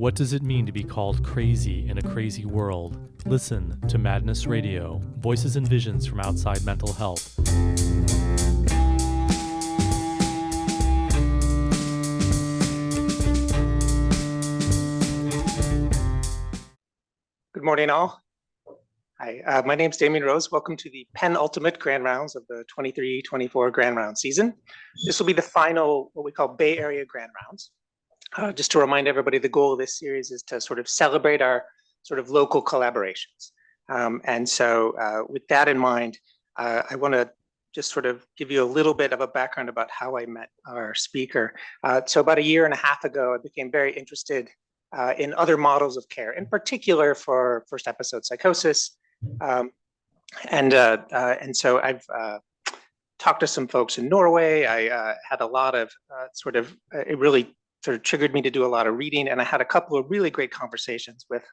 What does it mean to be called crazy in a crazy world? Listen to Madness Radio, voices and visions from outside mental health. Good morning, all. Hi, my name is Damien Rose. Welcome to the penultimate Grand Rounds of the 23-24 Grand Round season. This will be the final, what we call Bay Area Grand Rounds. Just to remind everybody, the goal of this series is to sort of celebrate our sort of local collaborations. And so with that in mind, I want to just sort of give you a little bit of a background about how I met our speaker. So about a year and a half ago, I became very interested in other models of care, in particular for first episode psychosis. And so I've talked to some folks in Norway. I had a lot of it really sort of triggered me to do a lot of reading, and I had a couple of really great conversations with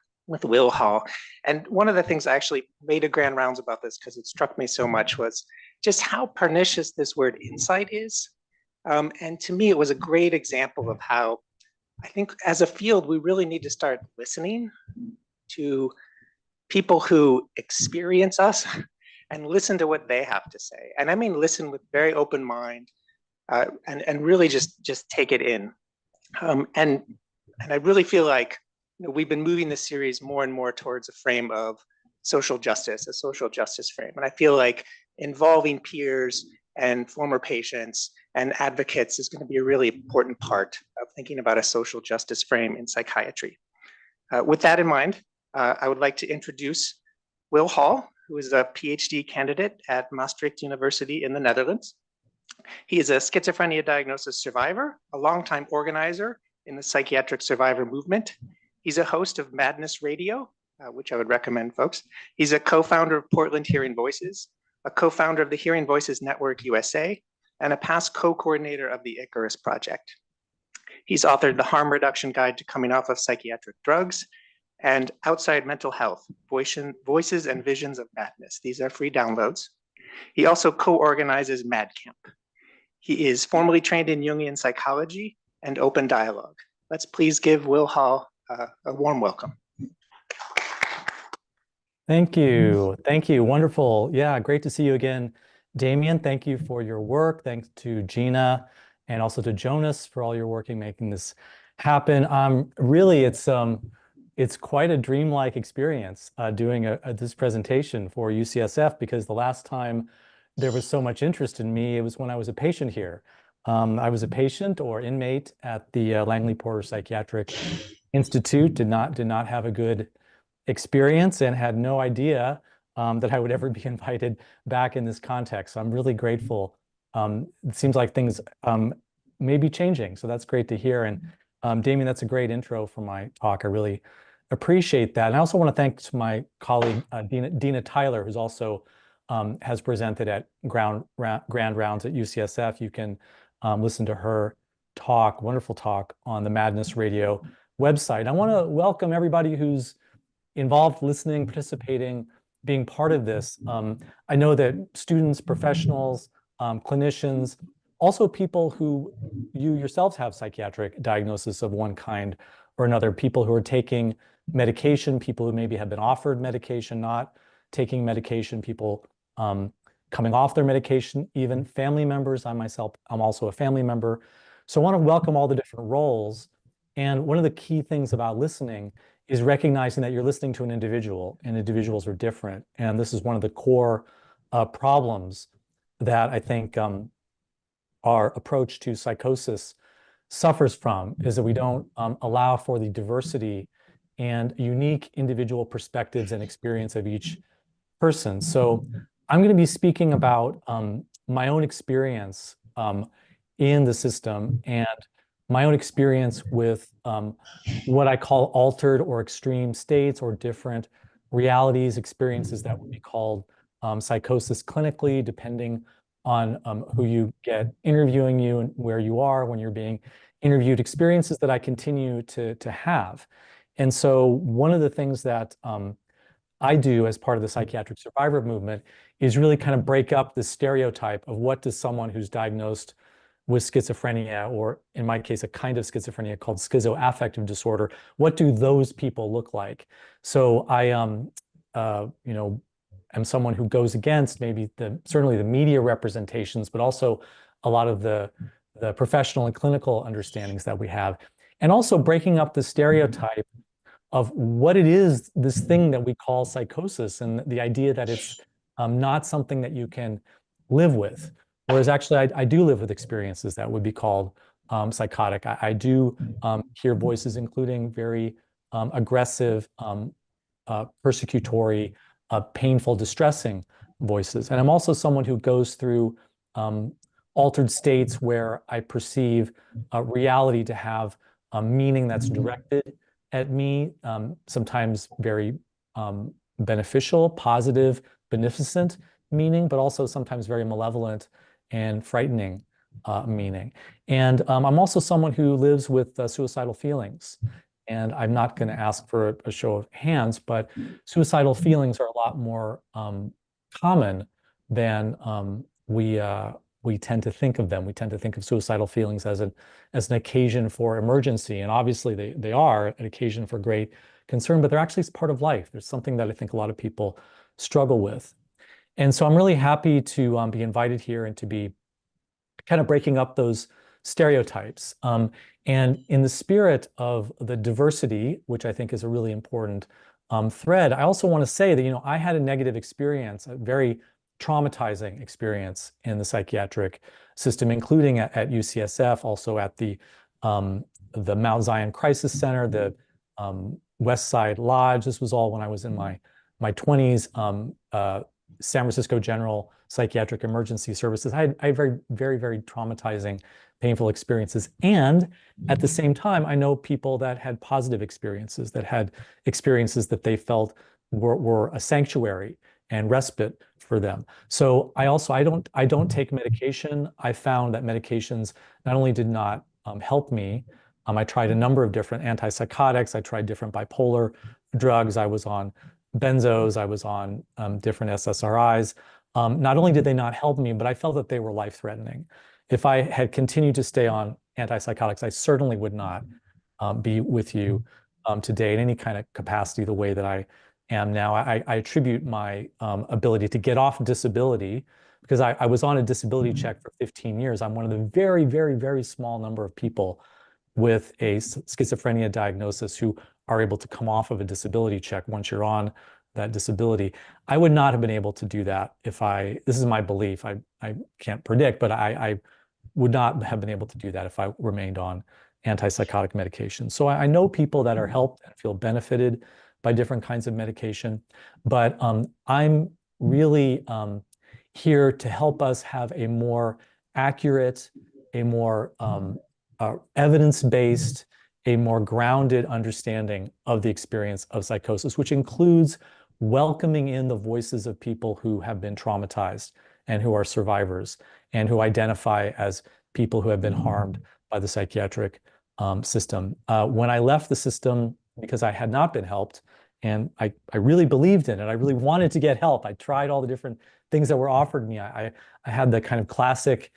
Will Hall. And one of the things I actually made a grand rounds about this because it struck me so much was just how pernicious this word insight is. And to me, it was a great example of how I think as a field, we really need to start listening to people who experience us and listen to what they have to say. And I mean, listen with very open mind and really just take it in. And I really feel like we've been moving this series more and more towards a frame of social justice, a social justice frame. And I feel like involving peers and former patients and advocates is going to be a really important part of thinking about a social justice frame in psychiatry. With that in mind, I would like to introduce Will Hall, who is a PhD candidate at Maastricht University in the Netherlands. He is a schizophrenia diagnosis survivor, a longtime organizer in the psychiatric survivor movement. He's a host of Madness Radio, which I would recommend, folks. He's a co-founder of Portland Hearing Voices, a co-founder of the Hearing Voices Network USA, and a past co-coordinator of the Icarus Project. He's authored the Harm Reduction Guide to Coming Off of Psychiatric Drugs and Outside Mental Health, Voices and Visions of Madness. These are free downloads. He also co-organizes MadCamp. He is formally trained in Jungian psychology and open dialogue. Let's please give Will Hall a warm welcome. Thank you. Thank you. Wonderful. Yeah, great to see you again, Damien. Thank you for your work. Thanks to Gina and also to Jonas for all your work in making this happen. Really, it's quite a dreamlike experience doing this presentation for UCSF, because the last time there was so much interest in me, it was when I was a patient here. I was a patient or inmate at the Langley Porter Psychiatric Institute, did not have a good experience and had no idea that I would ever be invited back in this context. So I'm really grateful. It seems like things may be changing, so that's great to hear. And Damien, that's a great intro for my talk. I really appreciate that. And I also want to thank my colleague, Dina Tyler, who's also has presented at Grand Rounds at UCSF. You can listen to her talk, wonderful talk on the Madness Radio website. I want to welcome everybody who's involved, listening, participating, being part of this. I know that students, professionals, clinicians, also people who you yourselves have psychiatric diagnosis of one kind or another, people who are taking medication, people who maybe have been offered medication, not taking medication, people coming off their medication, even family members. I'm also a family member. So I want to welcome all the different roles. And one of the key things about listening is recognizing that you're listening to an individual, and individuals are different. And this is one of the core problems that I think our approach to psychosis suffers from, is that we don't allow for the diversity and unique individual perspectives and experience of each person. So I'm going to be speaking about my own experience in the system and my own experience with what I call altered or extreme states or different realities, experiences that would be called psychosis clinically, depending on who you get interviewing you and where you are when you're being interviewed, experiences that I continue to have. And so one of the things that I do as part of the psychiatric survivor movement is really kind of break up the stereotype of what does someone who's diagnosed with schizophrenia, or in my case, a kind of schizophrenia called schizoaffective disorder. What do those people look like? So I, am someone who goes against maybe certainly the media representations, but also a lot of the professional and clinical understandings that we have, and also breaking up the stereotype of what it is, this thing that we call psychosis, and the idea that it's not something that you can live with. Whereas actually, I do live with experiences that would be called psychotic. I do hear voices, including very aggressive, persecutory, painful, distressing voices. And I'm also someone who goes through altered states where I perceive reality to have a meaning that's directed at me, sometimes very beneficial, positive, beneficent meaning, but also sometimes very malevolent and frightening meaning. And I'm also someone who lives with suicidal feelings. And I'm not going to ask for a show of hands, but suicidal feelings are a lot more common than we tend to think of them. We tend to think of suicidal feelings as an occasion for emergency, and obviously they are an occasion for great concern, but they're actually part of life. There's something that I think a lot of people struggle with. And so I'm really happy to be invited here and to be kind of breaking up those stereotypes. And in the spirit of the diversity, which I think is a really important thread, I also want to say that, I had a negative experience, a very traumatizing experience in the psychiatric system, including at UCSF, also at the Mount Zion Crisis Center, the West Side Lodge. This was all when I was in my 20s. San Francisco General Psychiatric Emergency Services. I had very, very, very traumatizing, painful experiences. And at the same time, I know people that had positive experiences, that had experiences that they felt were a sanctuary and respite for them. So I don't take medication. I found that medications not only did not help me. I tried a number of different antipsychotics. I tried different bipolar drugs. I was on benzos. I was on different SSRIs. Not only did they not help me, but I felt that they were life-threatening. If I had continued to stay on antipsychotics, I certainly would not be with you today in any kind of capacity the way that I am now. I attribute my ability to get off disability because I was on a disability check for 15 years. I'm one of the very, very, very small number of people with a schizophrenia diagnosis who are able to come off of a disability check once you're on that disability. I would not have been able to do that this is my belief, I can't predict, but I would not have been able to do that if I remained on antipsychotic medication. So I know people that are helped and feel benefited by different kinds of medication, but I'm really here to help us have a more accurate, a more evidence-based, a more grounded understanding of the experience of psychosis, which includes welcoming in the voices of people who have been traumatized and who are survivors and who identify as people who have been harmed by the psychiatric system. When I left the system, because I had not been helped, and I really believed in it, I really wanted to get help. I tried all the different things that were offered me. I had the kind of classic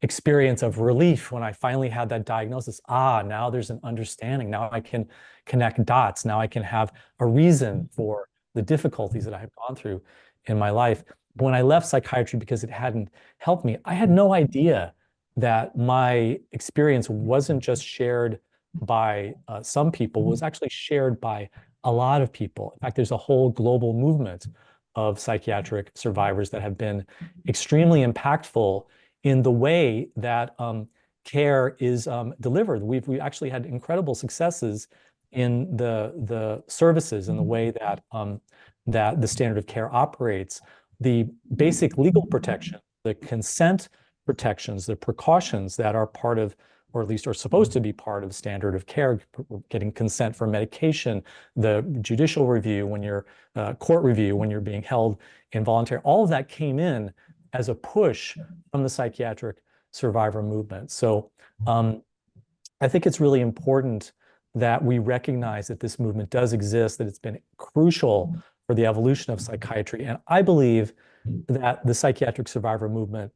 experience of relief when I finally had that diagnosis. Now there's an understanding. Now I can connect dots. Now I can have a reason for the difficulties that I have gone through in my life. But when I left psychiatry because it hadn't helped me, I had no idea that my experience wasn't just shared by some people, was actually shared by a lot of people. In fact, there's a whole global movement of psychiatric survivors that have been extremely impactful in the way that care is delivered. We actually had incredible successes in the services, in the way that that the standard of care operates. The basic legal protection, the consent protections, the precautions that are part of, or at least are supposed to be part of, standard of care, getting consent for medication, the judicial review when you're court review when you're being held involuntary, all of that came in as a push from the psychiatric survivor movement. So I think it's really important that we recognize that this movement does exist, that it's been crucial for the evolution of psychiatry. And I believe that the psychiatric survivor movement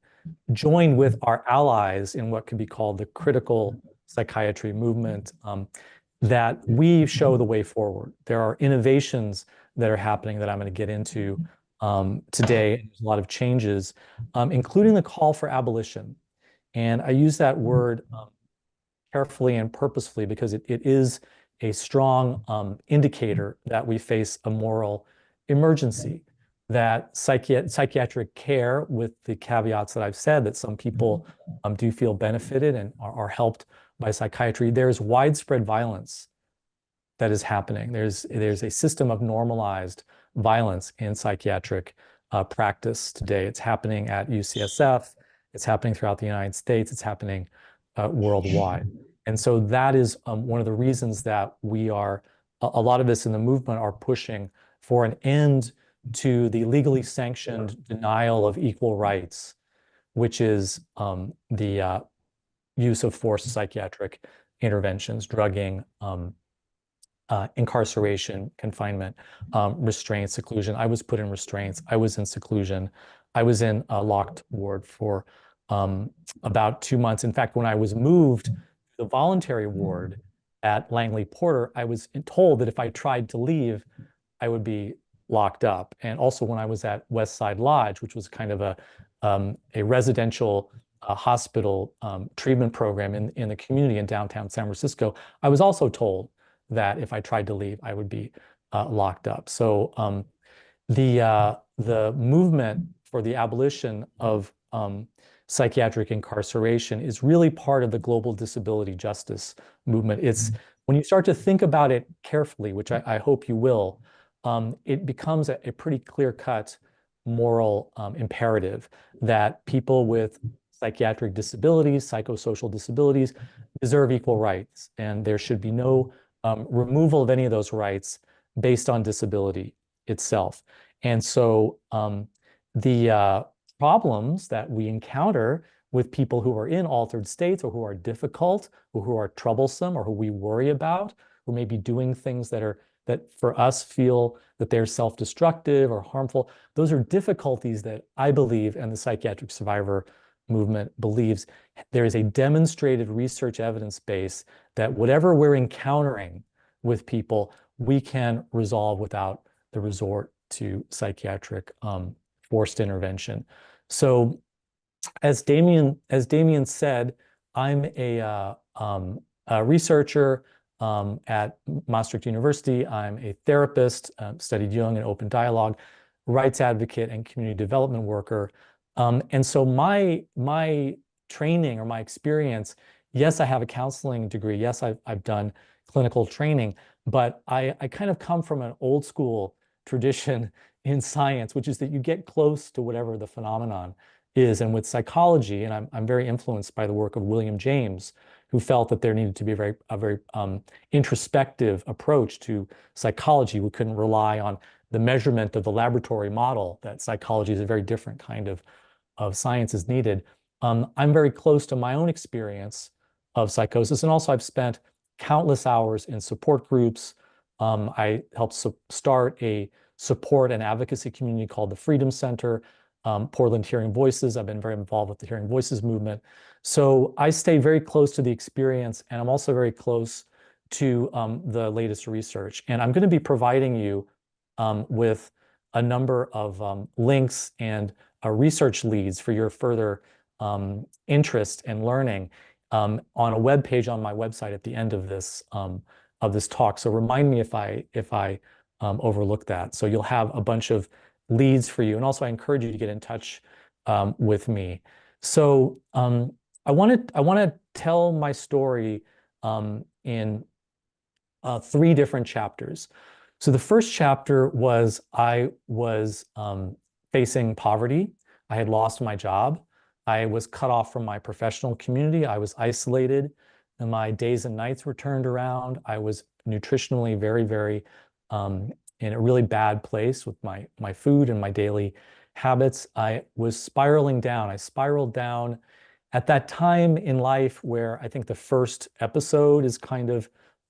join with our allies in what could be called the critical psychiatry movement, that we show the way forward. There are innovations that are happening that I'm going to get into today. There's a lot of changes, including the call for abolition. And I use that word carefully and purposefully because it is a strong indicator that we face a moral emergency, that psychiatric care, with the caveats that I've said, that some people do feel benefited and are helped by psychiatry, there's widespread violence that is happening. There's a system of normalized violence in psychiatric practice today. It's happening at UCSF. It's happening throughout the United States. It's happening worldwide. And so that is one of the reasons that we are, a lot of us in the movement are pushing for an end to the legally sanctioned denial of equal rights, which is the use of forced psychiatric interventions, drugging, incarceration, confinement, restraint, seclusion. I was put in restraints. I was in seclusion. I was in a locked ward for about 2 months. In fact, when I was moved to the voluntary ward at Langley Porter, I was told that if I tried to leave, I would be locked up. And also when I was at West Side Lodge, which was kind of a residential hospital treatment program in the community in downtown San Francisco, I was also told that if I tried to leave, I would be locked up. So the movement for the abolition of psychiatric incarceration is really part of the global disability justice movement. It's when you start to think about it carefully, which I hope you will, it becomes a pretty clear-cut moral imperative that people with psychiatric disabilities, psychosocial disabilities, deserve equal rights, and there should be no removal of any of those rights based on disability itself. And so the problems that we encounter with people who are in altered states or who are difficult or who are troublesome or who we worry about, who may be doing things that for us feel that they're self-destructive or harmful, those are difficulties that I believe, and the psychiatric survivor movement believes, there is a demonstrated research evidence base that whatever we're encountering with people, we can resolve without the resort to psychiatric forced intervention. So as Damien said, I'm a researcher at Maastricht University. I'm a therapist, studied Jung and open dialogue, rights advocate, and community development worker. And so my training or my experience, yes, I have a counseling degree. Yes, I've done clinical training, but I kind of come from an old school tradition in science, which is that you get close to whatever the phenomenon is. And with psychology, and I'm very influenced by the work of William James, who felt that there needed to be a very introspective approach to psychology. We couldn't rely on the measurement of the laboratory model, that psychology is a very different kind of science is needed. I'm very close to my own experience of psychosis, and also I've spent countless hours in support groups. I helped start a support and advocacy community called the Freedom Center, Portland Hearing Voices. I've been very involved with the Hearing Voices movement. So I stay very close to the experience, and I'm also very close to the latest research. And I'm going to be providing you with a number of links and research leads for your further interest and learning on a web page on my website at the end of this talk. So remind me if I overlook that. So you'll have a bunch of leads for you, and also I encourage you to get in touch with me. So I want to tell my story in 3 different chapters. So the first chapter was I was facing poverty. I had lost my job. I was cut off from my professional community. I was isolated, and my days and nights were turned around. I was nutritionally very, very in a really bad place with my food and my daily habits. I was spiraling down. I spiraled down at that time in life where I think the first episode is kind of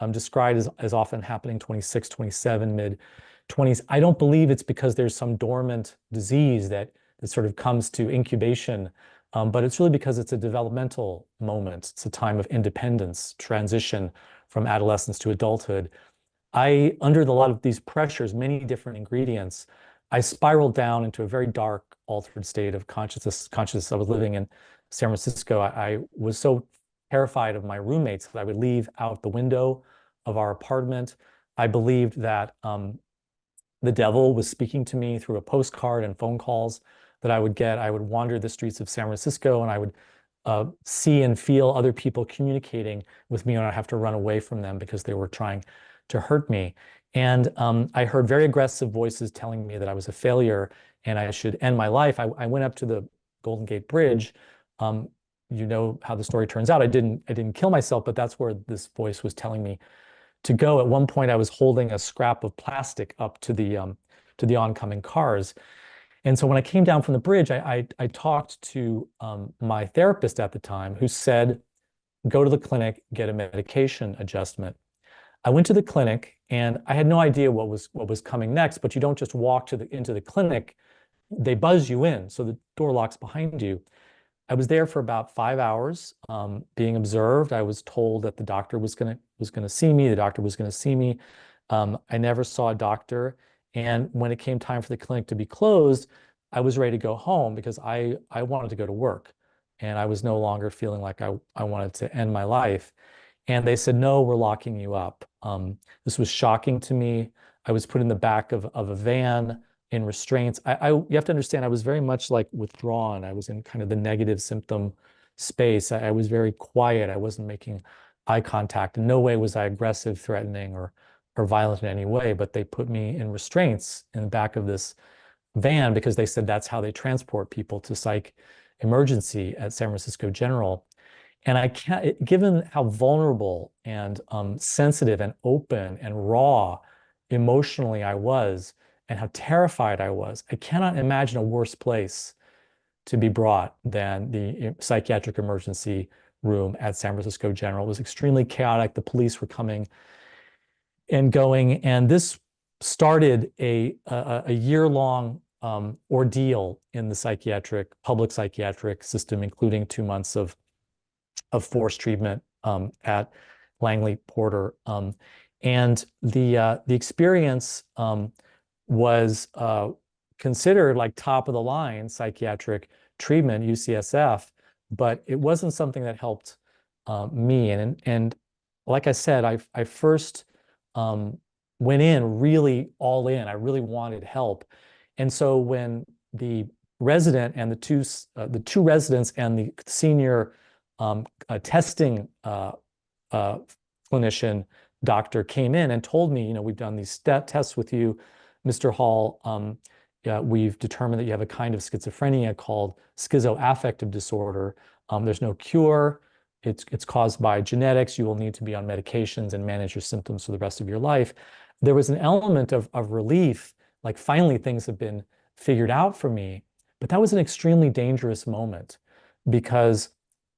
described as often happening 26, 27, mid-20s. I don't believe it's because there's some dormant disease that sort of comes to incubation But it's really because it's a developmental moment. It's a time of independence, transition from adolescence to adulthood. Under a lot of these pressures, many different ingredients, I spiraled down into a very dark, altered state of consciousness. I was living in San Francisco. I was so terrified of my roommates that I would leave out the window of our apartment. I believed that the devil was speaking to me through a postcard and phone calls that I would get. I would wander the streets of San Francisco and I would see and feel other people communicating with me, and I'd have to run away from them because they were trying to hurt me. And I heard very aggressive voices telling me that I was a failure and I should end my life. I went up to the Golden Gate Bridge. You know how the story turns out. I didn't kill myself, but that's where this voice was telling me to go. At one point, I was holding a scrap of plastic up to the oncoming cars. And so when I came down from the bridge, I talked to my therapist at the time, who said, go to the clinic, get a medication adjustment. I went to the clinic and I had no idea what was coming next, but you don't just walk into the clinic, they buzz you in, so the door locks behind you. I was there for about 5 hours, being observed. I was told that the doctor was gonna see me. The doctor was gonna see me. I never saw a doctor. And when it came time for the clinic to be closed, I was ready to go home because I wanted to go to work. And I was no longer feeling like I wanted to end my life. And they said, no, we're locking you up. This was shocking to me. I was put in the back of a van in restraints. You have to understand, I was very much like withdrawn. I was in kind of the negative symptom space. I was very quiet. I wasn't making eye contact. In no way was I aggressive, threatening, or violent in any way, but they put me in restraints in the back of this van because they said that's how they transport people to psych emergency at San Francisco General. And I can't, given how vulnerable and sensitive and open and raw emotionally I was, and how terrified I was, I cannot imagine a worse place to be brought than the psychiatric emergency room at San Francisco General. It was extremely chaotic. The police were coming and going, and this started a year-long ordeal in the public psychiatric system, including 2 months of forced treatment at Langley Porter. And the experience was considered like top of the line psychiatric treatment, UCSF, but it wasn't something that helped me. And like I said, I first went in really all in. I really wanted help. And so when the resident and the two residents and the senior testing clinician doctor came in and told me, we've done these tests with you, Mr. Hall. We've determined that you have a kind of schizophrenia called schizoaffective disorder. There's no cure. It's caused by genetics. You will need to be on medications and manage your symptoms for the rest of your life. There was an element of relief, like finally things have been figured out for me. But that was an extremely dangerous moment because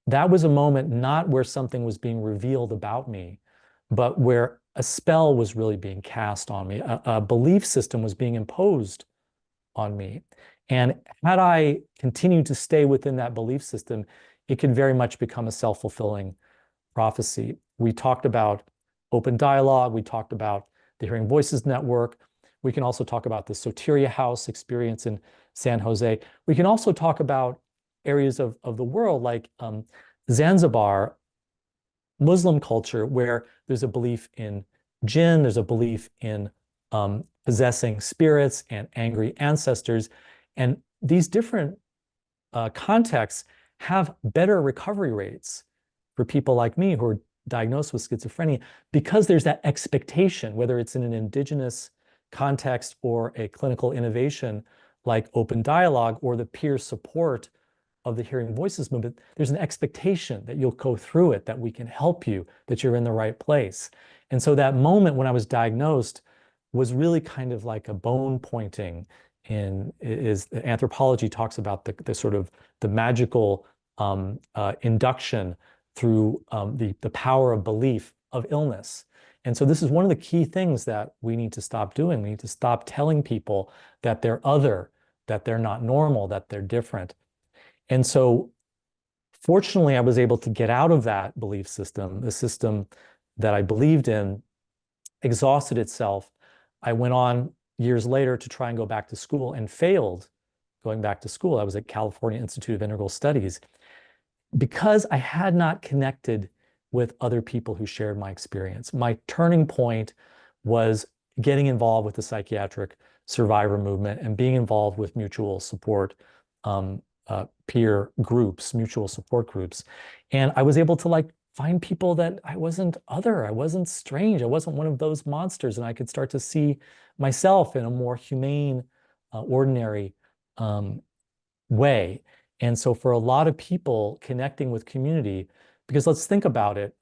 that was a moment not where something was being revealed about me, but where a spell was really being cast on me. A belief system was being imposed on me. And had I continued to stay within that belief system, it could very much become a self-fulfilling prophecy. We talked about open dialogue. We talked about the Hearing Voices Network. We can also talk about the Soteria House experience in San Jose. We can also talk about areas of the world like Zanzibar, Muslim culture, where there's a belief in jinn, there's a belief in possessing spirits and angry ancestors. And these different contexts have better recovery rates for people like me who are diagnosed with schizophrenia because there's that expectation, whether it's in an indigenous context or a clinical innovation like open dialogue or the peer support of the Hearing Voices movement, there's an expectation that you'll go through it, that we can help you, that you're in the right place. And so that moment when I was diagnosed was really kind of like a bone pointing anthropology talks about the sort of the magical induction through the power of belief of illness. And so this is one of the key things that we need to stop doing. We need to stop telling people that they're other, that they're not normal, that they're different. And so Fortunately, I was able to get out of that belief system, the system that I believed in exhausted itself. I went on years later to try and go back to school and failed going back to school. I was at California Institute of Integral Studies because I had not connected with other people who shared my experience. My turning point was getting involved with the psychiatric survivor movement and being involved with mutual support peer groups, mutual support groups. And I was able to like find people that I wasn't other, I wasn't strange, I wasn't one of those monsters, and I could start to see myself in a more humane, ordinary way. And so for a lot of people, connecting with community, because let's think about it,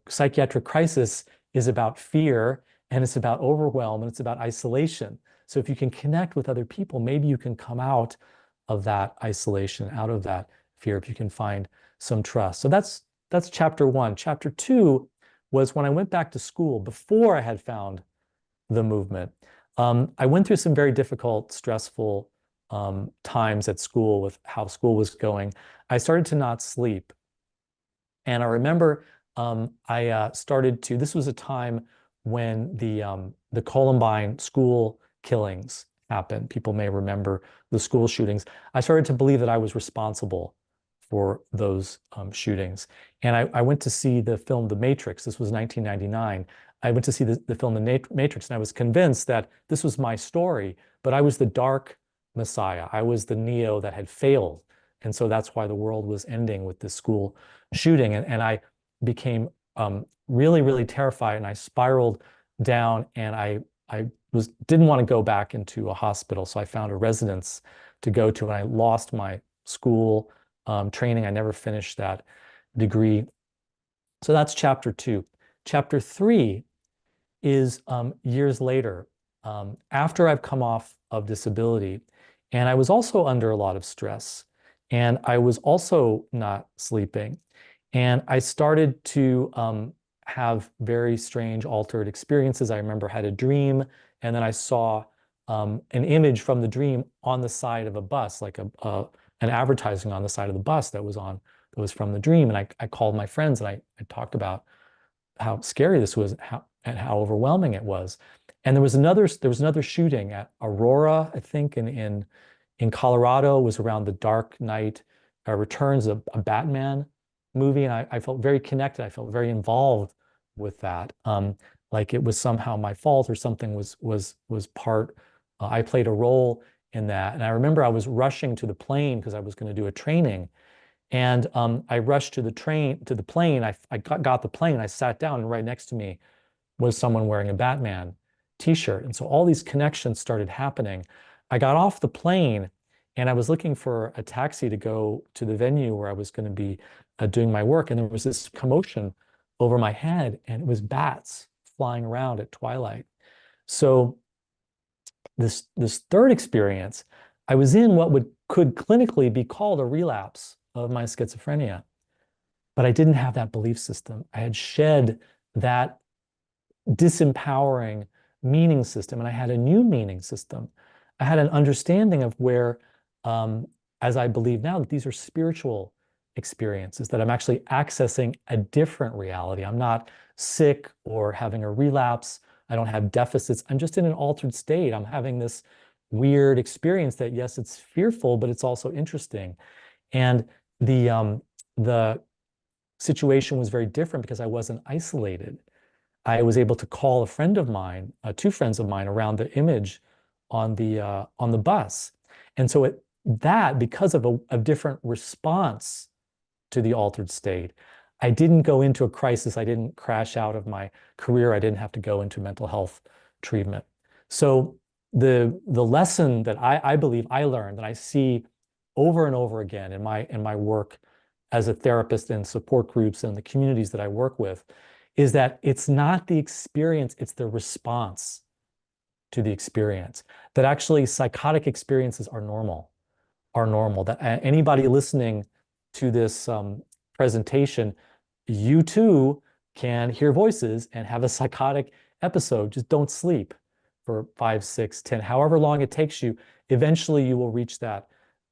psychiatric crisis is about fear and it's about overwhelm and it's about isolation. So if you can connect with other people, maybe you can come out of that isolation, out of that fear, if you can find some trust. So that's chapter one. Chapter two was when I went back to school before I had found the movement. I went through some very difficult, stressful times at school with how school was going. I started to not sleep. And I remember I started to, this was a time when the Columbine school killings happened. People may remember the school shootings. I started to believe that I was responsible for those shootings. And I went to see the film The Matrix. This was 1999. I went to see the film The Matrix, and I was convinced that this was my story, but I was the dark Messiah. I was the Neo that had failed. And so that's why the world was ending with this school shooting. And I became really, really terrified, and I spiraled down, and I didn't want to go back into a hospital. So I found a residence to go to, and I lost my school training. I never finished that degree. So that's chapter two. Chapter three is years later, after I've come off of disability, and I was also under a lot of stress, and I was also not sleeping. And I started to have very strange, altered experiences. I remember I had a dream, and then I saw an image from the dream on the side of a bus, like an advertising on the side of the bus that was from the dream. And I called my friends, and I talked about how scary this was, and how overwhelming it was. And there was another shooting at Aurora, I think, in Colorado. It was around the Dark Knight Returns, a Batman movie, and I felt very connected. I felt very involved with that, like it was somehow my fault or something was part. I played a role in that, and I remember I was rushing to the plane because I was going to do a training, and I rushed to the plane. I got the plane. I sat down, and right next to me was someone wearing a Batman t-shirt, and so all these connections started happening. I got off the plane, and I was looking for a taxi to go to the venue where I was going to be doing my work, and there was this commotion over my head, and it was bats flying around at twilight. So this third experience, I was in what could clinically be called a relapse of my schizophrenia, but I didn't have that belief system. I had shed that disempowering meaning system, and I had a new meaning system. I had an understanding of where, as I believe now, that these are spiritual experiences, that I'm actually accessing a different reality. I'm not sick or having a relapse. I don't have deficits. I'm just in an altered state. I'm having this weird experience that, yes, it's fearful, but it's also interesting. And the situation was very different because I wasn't isolated. I was able to call a friend of mine, two friends of mine, around the image on the bus. And so because of a different response to the altered state, I didn't go into a crisis. I didn't crash out of my career. I didn't have to go into mental health treatment. So the lesson that I believe I learned, that I see over and over again in my work as a therapist in support groups and the communities that I work with, is that it's not the experience, it's the response to the experience. That actually psychotic experiences are normal, that anybody listening to this presentation, you too can hear voices and have a psychotic episode. Just don't sleep for 5, 6, 10, however long it takes you. Eventually you will reach that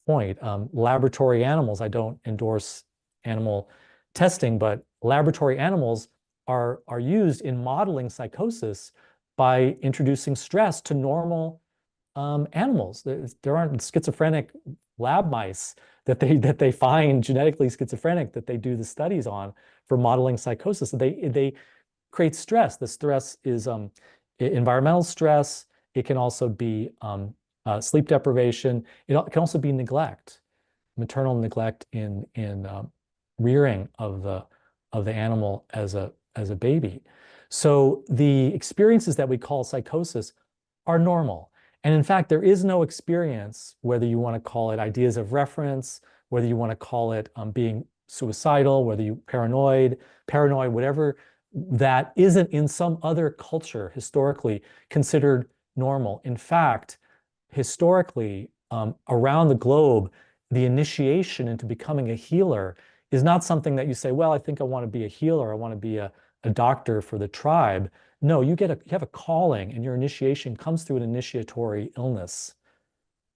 point. Laboratory animals, I don't endorse animal testing, but laboratory animals are used in modeling psychosis by introducing stress to normal animals. There aren't schizophrenic lab mice that they find genetically schizophrenic that they do the studies on for modeling psychosis. They create stress. The stress is environmental stress. It can also be sleep deprivation. It can also be neglect, maternal neglect in rearing of the animal as a baby. So the experiences that we call psychosis are normal. And in fact, there is no experience, whether you want to call it ideas of reference, whether you want to call it being suicidal, whether you paranoid, whatever, that isn't in some other culture historically considered normal. In fact, historically, around the globe, the initiation into becoming a healer is not something that you say, well, I think I want to be a healer, I want to be a doctor for the tribe. No, you have a calling, and your initiation comes through an initiatory illness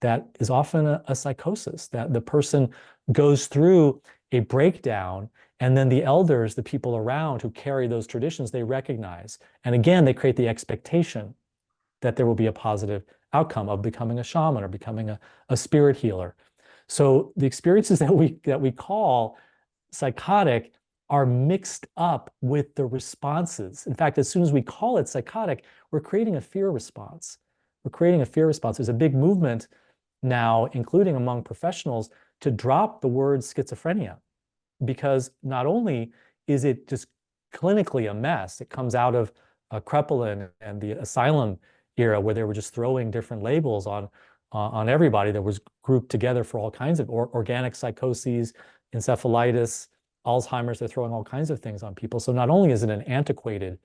that is often a psychosis, that the person goes through a breakdown, and then the elders, the people around who carry those traditions, they recognize. And again, they create the expectation that there will be a positive outcome of becoming a shaman or becoming a spirit healer. So the experiences that we call psychotic are mixed up with the responses. In fact, as soon as we call it psychotic, we're creating a fear response. We're creating a fear response. There's a big movement now, including among professionals, to drop the word schizophrenia, because not only is it just clinically a mess, it comes out of Krepelin and the asylum era, where they were just throwing different labels on everybody that was grouped together for all kinds of organic psychoses, encephalitis, Alzheimer's. They're throwing all kinds of things on people. So not only is it an antiquated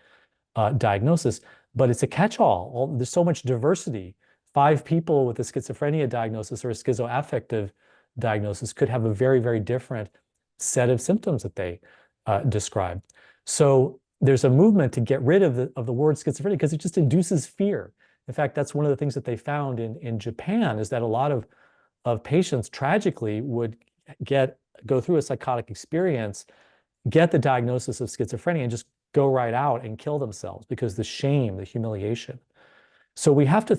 diagnosis, but it's a catch-all. There's so much diversity. 5 people with a schizophrenia diagnosis or a schizoaffective diagnosis could have a very, very different set of symptoms that they describe. So there's a movement to get rid of the word schizophrenia because it just induces fear. In fact, that's one of the things that they found in Japan, is that a lot of patients tragically would go through a psychotic experience, get the diagnosis of schizophrenia, and just go right out and kill themselves because the shame, the humiliation. So we have to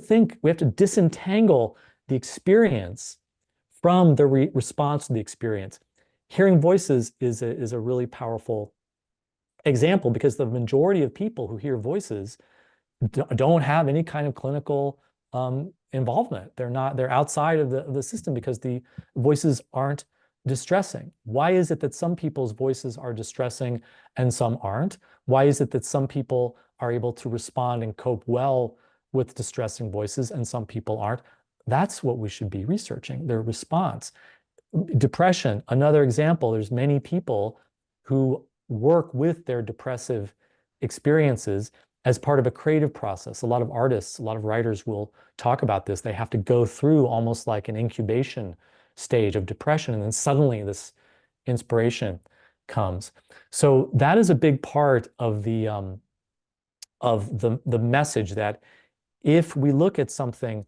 disentangle the experience from the response to the experience. Hearing voices is a really powerful example, because the majority of people who hear voices don't have any kind of clinical involvement. They're outside of the system because the voices aren't distressing. Why is it that some people's voices are distressing and some aren't? Why is it that some people are able to respond and cope well with distressing voices and some people aren't? That's what we should be researching, their response. Depression, another example. There's many people who work with their depressive experiences as part of a creative process. A lot of artists, a lot of writers will talk about this. They have to go through almost like an incubation stage of depression, and then suddenly this inspiration comes. So that is a big part of the message, that if we look at something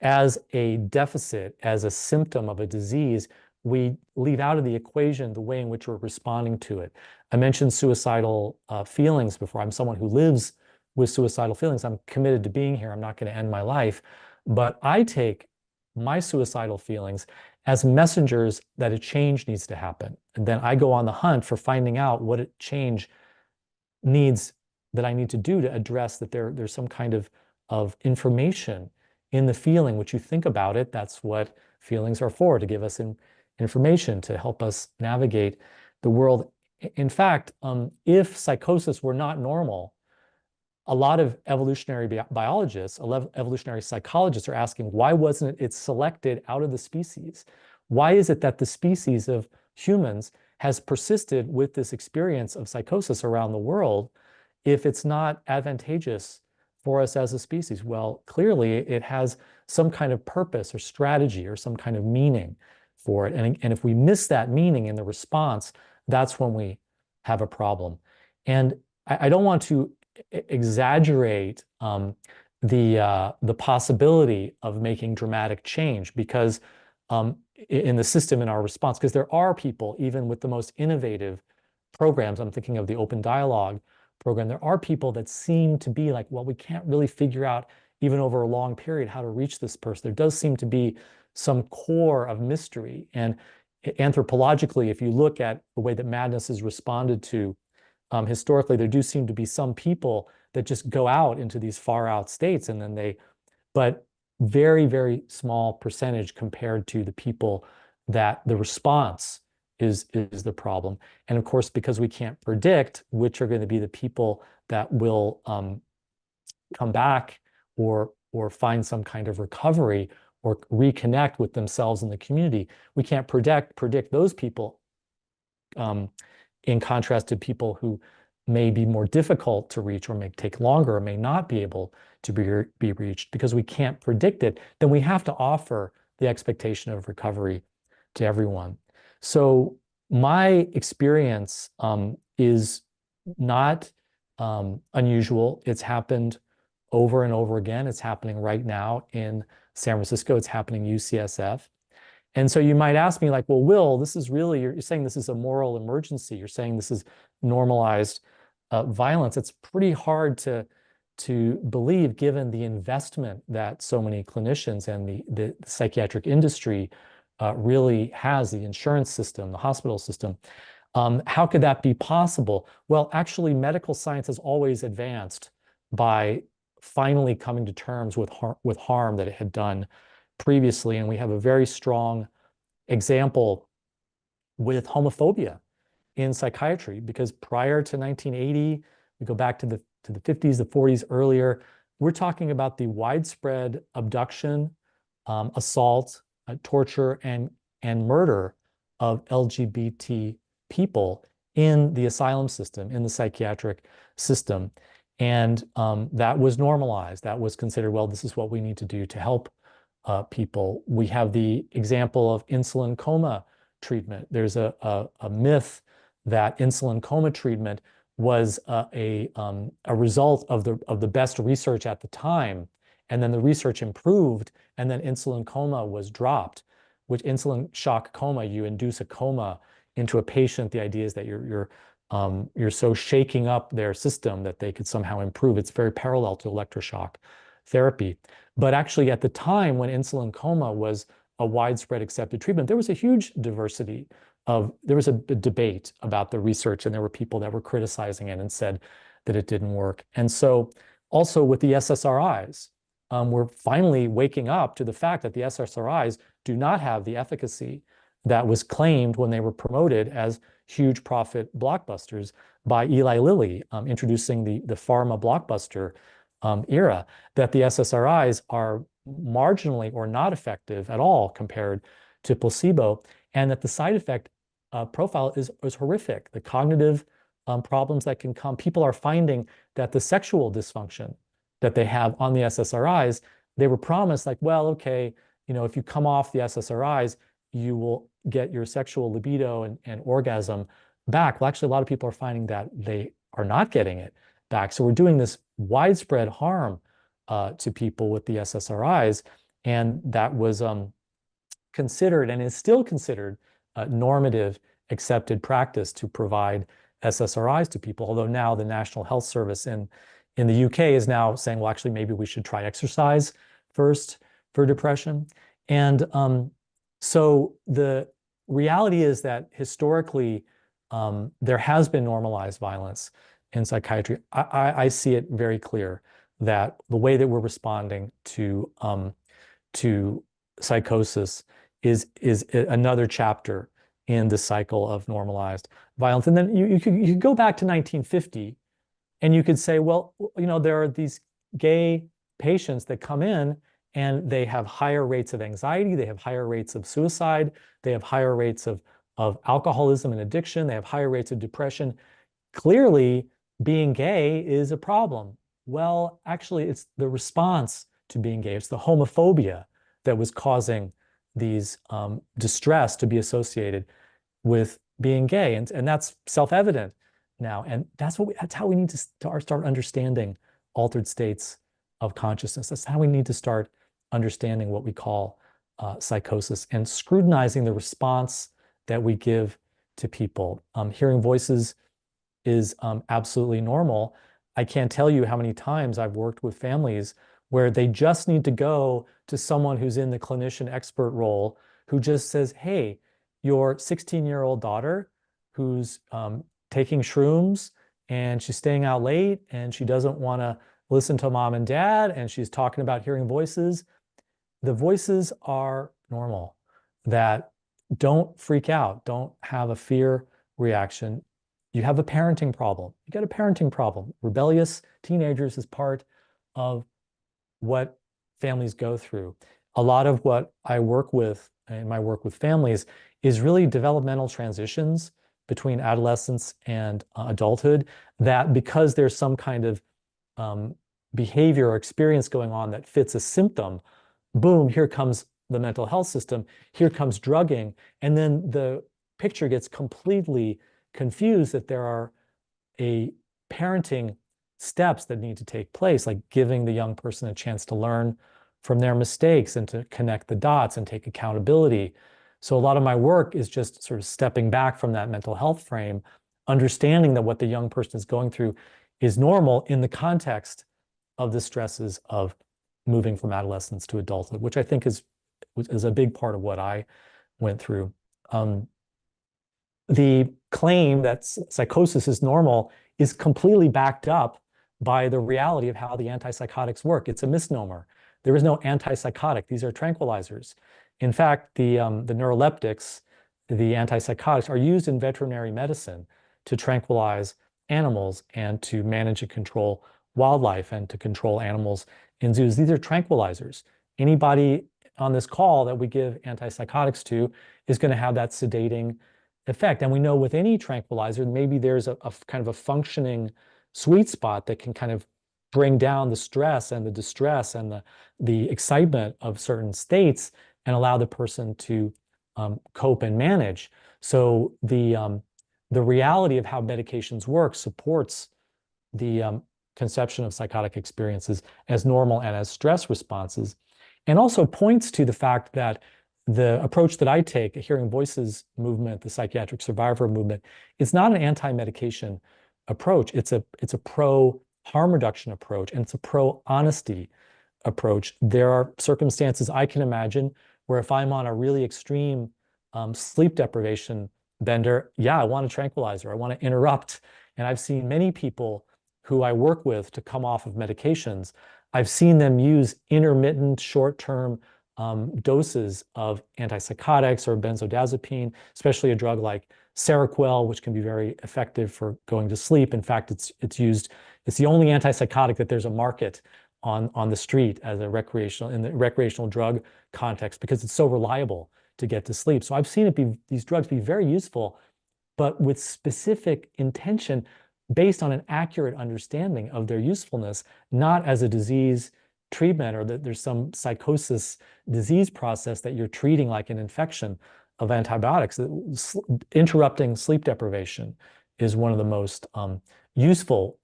as a deficit, as a symptom of a disease, we leave out of the equation the way in which we're responding to it. I mentioned suicidal feelings before. I'm someone who lives with suicidal feelings. I'm committed to being here. I'm not going to end my life. But I take my suicidal feelings as messengers that a change needs to happen. And then I go on the hunt for finding out what a change needs, that I need to do to address that there's some kind of information in the feeling, which you think about it. That's what feelings are for, to give us information, to help us navigate the world. In fact, if psychosis were not normal, a lot of evolutionary biologists, evolutionary psychologists are asking, why wasn't it selected out of the species? Why is it that the species of humans has persisted with this experience of psychosis around the world if it's not advantageous for us as a species? Well, clearly it has some kind of purpose or strategy or some kind of meaning for it. And if we miss that meaning in the response, that's when we have a problem. And I don't want to exaggerate the possibility of making dramatic change, because in the system in our response, because there are people, even with the most innovative programs, I'm thinking of the Open Dialogue program, there are people that seem to be like, well, we can't really figure out, even over a long period, how to reach this person. There does seem to be some core of mystery. And anthropologically, if you look at the way that madness is responded to, historically, there do seem to be some people that just go out into these far out states and then but very, very small percentage compared to the people that the response is the problem. And of course, because we can't predict which are going to be the people that will come back or find some kind of recovery or reconnect with themselves in the community, we can't predict those people, in contrast to people who may be more difficult to reach or may take longer or may not be able to be reached. Because we can't predict it, then we have to offer the expectation of recovery to everyone. So my experience is not unusual. It's happened over and over again. It's happening right now in San Francisco. It's happening UCSF. And so you might ask me like, well, Will, this is really, you're saying this is a moral emergency. You're saying this is normalized violence. It's pretty hard to believe given the investment that so many clinicians and the psychiatric industry really has, the insurance system, the hospital system. How could that be possible? Well, actually, medical science has always advanced by finally coming to terms with harm that it had done previously. And we have a very strong example with homophobia in psychiatry, because prior to 1980, we go back to the 50s, the 40s earlier, we're talking about the widespread abduction, assault, torture, and murder of LGBT people in the asylum system, in the psychiatric system. And that was normalized. That was considered, well, this is what we need to do to help people. We have the example of insulin coma treatment. There's a myth that insulin coma treatment was a result of the best research at the time, and then the research improved, and then insulin coma was dropped. Which insulin shock coma, you induce a coma into a patient. The idea is that you're so shaking up their system that they could somehow improve. It's very parallel to electroshock therapy. But actually, at the time when insulin coma was a widespread accepted treatment, there was a huge diversity there was a debate about the research, and there were people that were criticizing it and said that it didn't work. And so also with the SSRIs, we're finally waking up to the fact that the SSRIs do not have the efficacy that was claimed when they were promoted as huge profit blockbusters by Eli Lilly, introducing the pharma blockbuster era, that the SSRIs are marginally or not effective at all compared to placebo, and that the side effect profile is horrific. The cognitive problems that can come, people are finding that the sexual dysfunction that they have on the SSRIs, they were promised like, well, okay, if you come off the SSRIs, you will get your sexual libido and orgasm back. Well, actually, a lot of people are finding that they are not getting it back. So we're doing this widespread harm to people with the SSRIs, and that was considered and is still considered normative accepted practice to provide SSRIs to people. Although now the National Health Service in the UK is now saying, well, actually, maybe we should try exercise first for depression. And so the reality is that historically, there has been normalized violence in psychiatry. I see it very clear that the way that we're responding to psychosis is another chapter in the cycle of normalized violence. And then you could go back to 1950, and you could say, well, there are these gay patients that come in and they have higher rates of anxiety, they have higher rates of suicide, they have higher rates of alcoholism and addiction, they have higher rates of depression. Clearly, being gay is a problem. Well, actually, it's the response to being gay. It's the homophobia that was causing these distress to be associated with being gay. And that's self-evident now. And that's how we need to start understanding altered states of consciousness. That's how we need to start understanding what we call psychosis and scrutinizing the response that we give to people. Hearing voices is absolutely normal. I can't tell you how many times I've worked with families where they just need to go to someone who's in the clinician expert role who just says, hey, your 16-year-old daughter who's taking shrooms and she's staying out late and she doesn't want to listen to mom and dad and she's talking about hearing voices. The voices are normal. That don't freak out, don't have a fear reaction. You have a parenting problem. You got a parenting problem. Rebellious teenagers is part of what families go through. A lot of what I work with in my work with families is really developmental transitions between adolescence and adulthood, that because there's some kind of behavior or experience going on that fits a symptom, boom, here comes the mental health system, here comes drugging, and then the picture gets completely confused that there are parenting steps that need to take place, like giving the young person a chance to learn from their mistakes and to connect the dots and take accountability. So a lot of my work is just sort of stepping back from that mental health frame, understanding that what the young person is going through is normal in the context of the stresses of moving from adolescence to adulthood, which I think is a big part of what I went through. The claim that psychosis is normal is completely backed up by the reality of how the antipsychotics work. It's a misnomer. There is no antipsychotic. These are tranquilizers. In fact, the neuroleptics, the antipsychotics, are used in veterinary medicine to tranquilize animals and to manage and control wildlife and to control animals in zoos. These are tranquilizers. Anybody on this call that we give antipsychotics to is going to have that sedating effect. And we know with any tranquilizer, maybe there's a kind of a functioning sweet spot that can kind of bring down the stress and the distress and the excitement of certain states and allow the person to cope and manage. So the reality of how medications work supports the conception of psychotic experiences as normal and as stress responses, and also points to the fact that the approach that I take, a hearing voices movement, the psychiatric survivor movement, is not an anti-medication approach. It's a pro harm reduction approach, and it's a pro honesty approach. There are circumstances I can imagine where if I'm on a really extreme sleep deprivation bender, yeah, I want a tranquilizer, I want to interrupt. And I've seen many people who I work with to come off of medications. I've seen them use intermittent short-term doses of antipsychotics or benzodiazepine, especially a drug like Seroquel, which can be very effective for going to sleep. In fact, it's the only antipsychotic that there's a market on the street as a in the recreational drug context, because it's so reliable to get to sleep. So I've seen these drugs be very useful, but with specific intention based on an accurate understanding of their usefulness, not as a disease treatment or that there's some psychosis disease process that you're treating like an infection of antibiotics. Interrupting sleep deprivation is one of the most useful.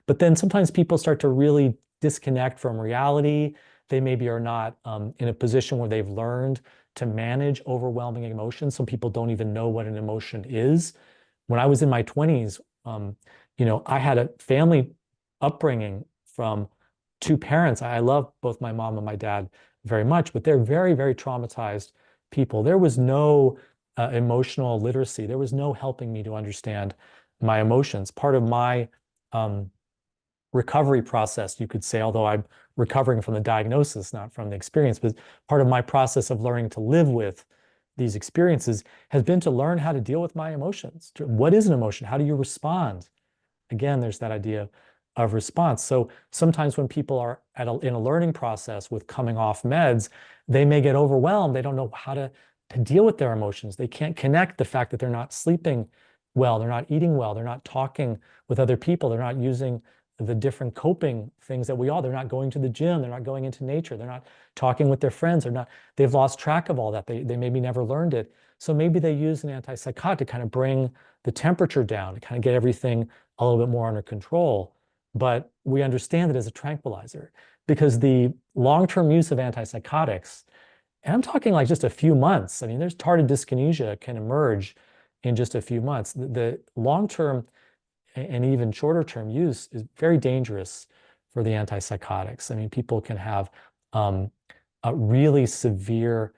But then sometimes people start to really disconnect from reality. They maybe are not in a position where they've learned to manage overwhelming emotions. Some people don't even know what an emotion is. When I was in my 20s, I had a family upbringing from two parents. I love both my mom and my dad very much, but they're very, very traumatized people. There was no emotional literacy. There was no helping me to understand my emotions. Part of my recovery process, you could say, although I'm recovering from the diagnosis, not from the experience, but part of my process of learning to live with these experiences has been to learn how to deal with my emotions. What is an emotion? How do you respond? Again, there's that idea of response. So sometimes when people are in a learning process with coming off meds, they may get overwhelmed. They don't know how to deal with their emotions. They can't connect the fact that they're not sleeping well, they're not eating well, they're not talking with other people, they're not using the different coping things that they're not going to the gym, they're not going into nature, they're not talking with their friends, they've lost track of all that. They maybe never learned it. So maybe they use an antipsychotic to kind of bring the temperature down, to kind of get everything a little bit more under control. But we understand it as a tranquilizer because the long-term use of antipsychotics And I'm talking like just a few months. I mean, there's tardive dyskinesia can emerge in just a few months. The long-term and even shorter term use is very dangerous for the antipsychotics. I mean, people can have a really severe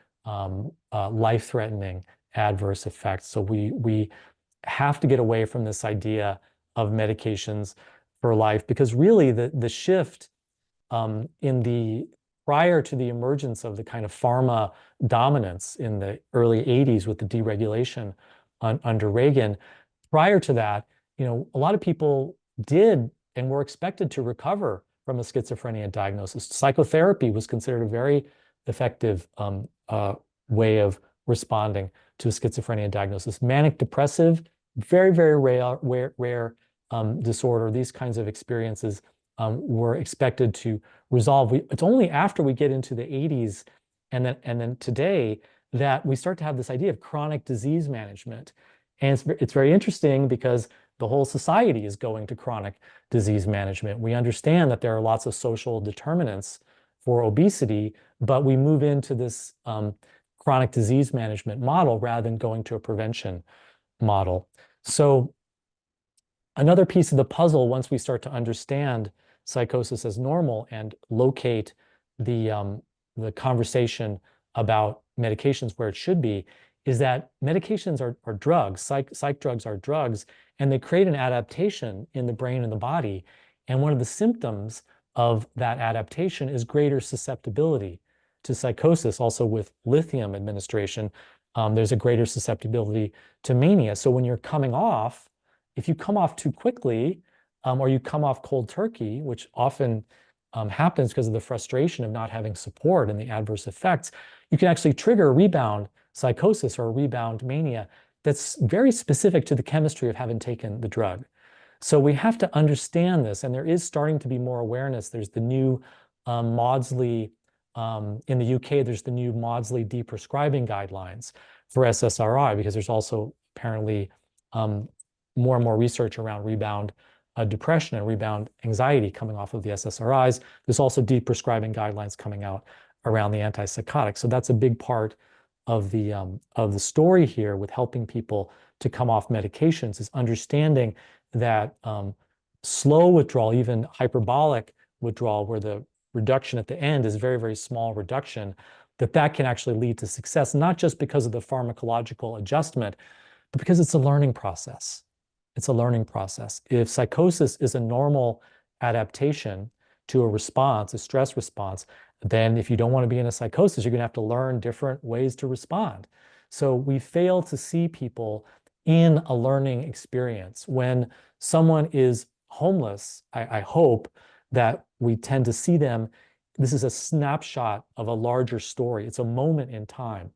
life-threatening adverse effects. So we have to get away from this idea of medications for life, because really the shift in the prior to the emergence of the kind of pharma dominance in the early 80s with the deregulation under Reagan, prior to that, a lot of people did and were expected to recover from a schizophrenia diagnosis. Psychotherapy was considered a very effective way of responding to a schizophrenia diagnosis. Manic depressive, very, very rare disorder. These kinds of experiences were expected to resolve. It's only after we get into the 80s and then today that we start to have this idea of chronic disease management. And it's very interesting because the whole society is going to chronic disease management. We understand that there are lots of social determinants for obesity, but we move into this chronic disease management model rather than going to a prevention model. So another piece of the puzzle, once we start to understand psychosis as normal and locate the conversation about medications where it should be, is that medications are drugs. Psych drugs are drugs, and they create an adaptation in the brain and the body. And one of the symptoms of that adaptation is greater susceptibility to psychosis. Also with lithium administration, there's a greater susceptibility to mania. So when you're coming off, if you come off too quickly, or you come off cold turkey, which often happens because of the frustration of not having support and the adverse effects, you can actually trigger a rebound psychosis or a rebound mania that's very specific to the chemistry of having taken the drug. So we have to understand this, and there is starting to be more awareness. There's the new Maudsley, in the UK, there's the new Maudsley deprescribing guidelines for SSRI, because there's also apparently more and more research around rebound depression and rebound anxiety coming off of the SSRIs. There's also deprescribing guidelines coming out around the antipsychotics. So that's a big part of the story here with helping people to come off medications, is understanding that slow withdrawal, even hyperbolic withdrawal, where the reduction at the end is very, very small reduction, that can actually lead to success, not just because of the pharmacological adjustment, but because it's a learning process. It's a learning process. If psychosis is a normal adaptation to a response, a stress response, then if you don't want to be in a psychosis, you're going to have to learn different ways to respond. So we fail to see people in a learning experience. When someone is homeless, I hope that we tend to see them. This is a snapshot of a larger story. It's a moment in time.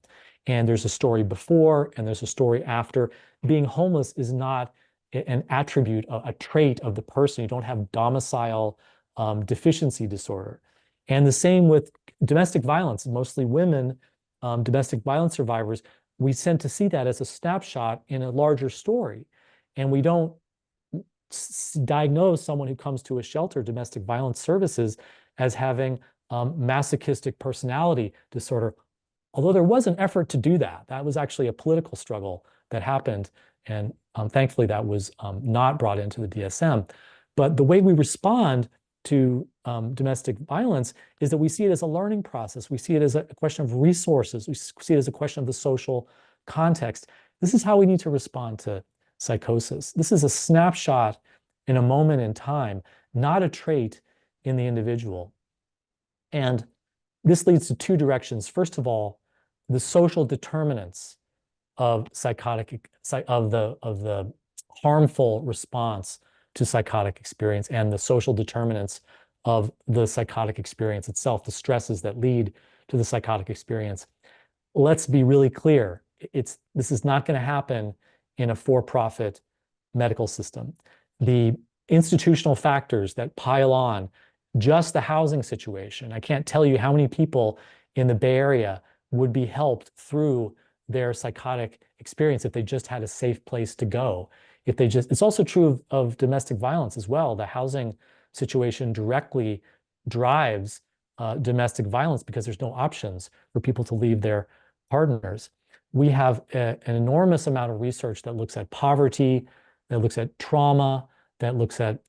And there's a story before and there's a story after. Being homeless is not an attribute, a trait of the person. You don't have domicile deficiency disorder. And the same with domestic violence, mostly women, domestic violence survivors. We tend to see that as a snapshot in a larger story. And we don't diagnose someone who comes to a shelter, domestic violence services, as having masochistic personality disorder. Although there was an effort to do that. That was actually a political struggle that happened. And thankfully, that was not brought into the DSM. But the way we respond to domestic violence is that we see it as a learning process. We see it as a question of resources. We see it as a question of the social context. This is how we need to respond to psychosis. This is a snapshot in a moment in time, not a trait in the individual. And this leads to two directions. First of all, the social determinants of the harmful response to psychotic experience, and the social determinants of the psychotic experience itself, the stresses that lead to the psychotic experience. Let's be really clear. This is not going to happen in a for-profit medical system. The institutional factors that pile on, just the housing situation. I can't tell you how many people in the Bay Area would be helped through their psychotic experience if they just had a safe place to go. It's also true of domestic violence as well. The housing situation directly drives domestic violence because there's no options for people to leave their partners. We have an enormous amount of research that looks at poverty, that looks at trauma, that looks at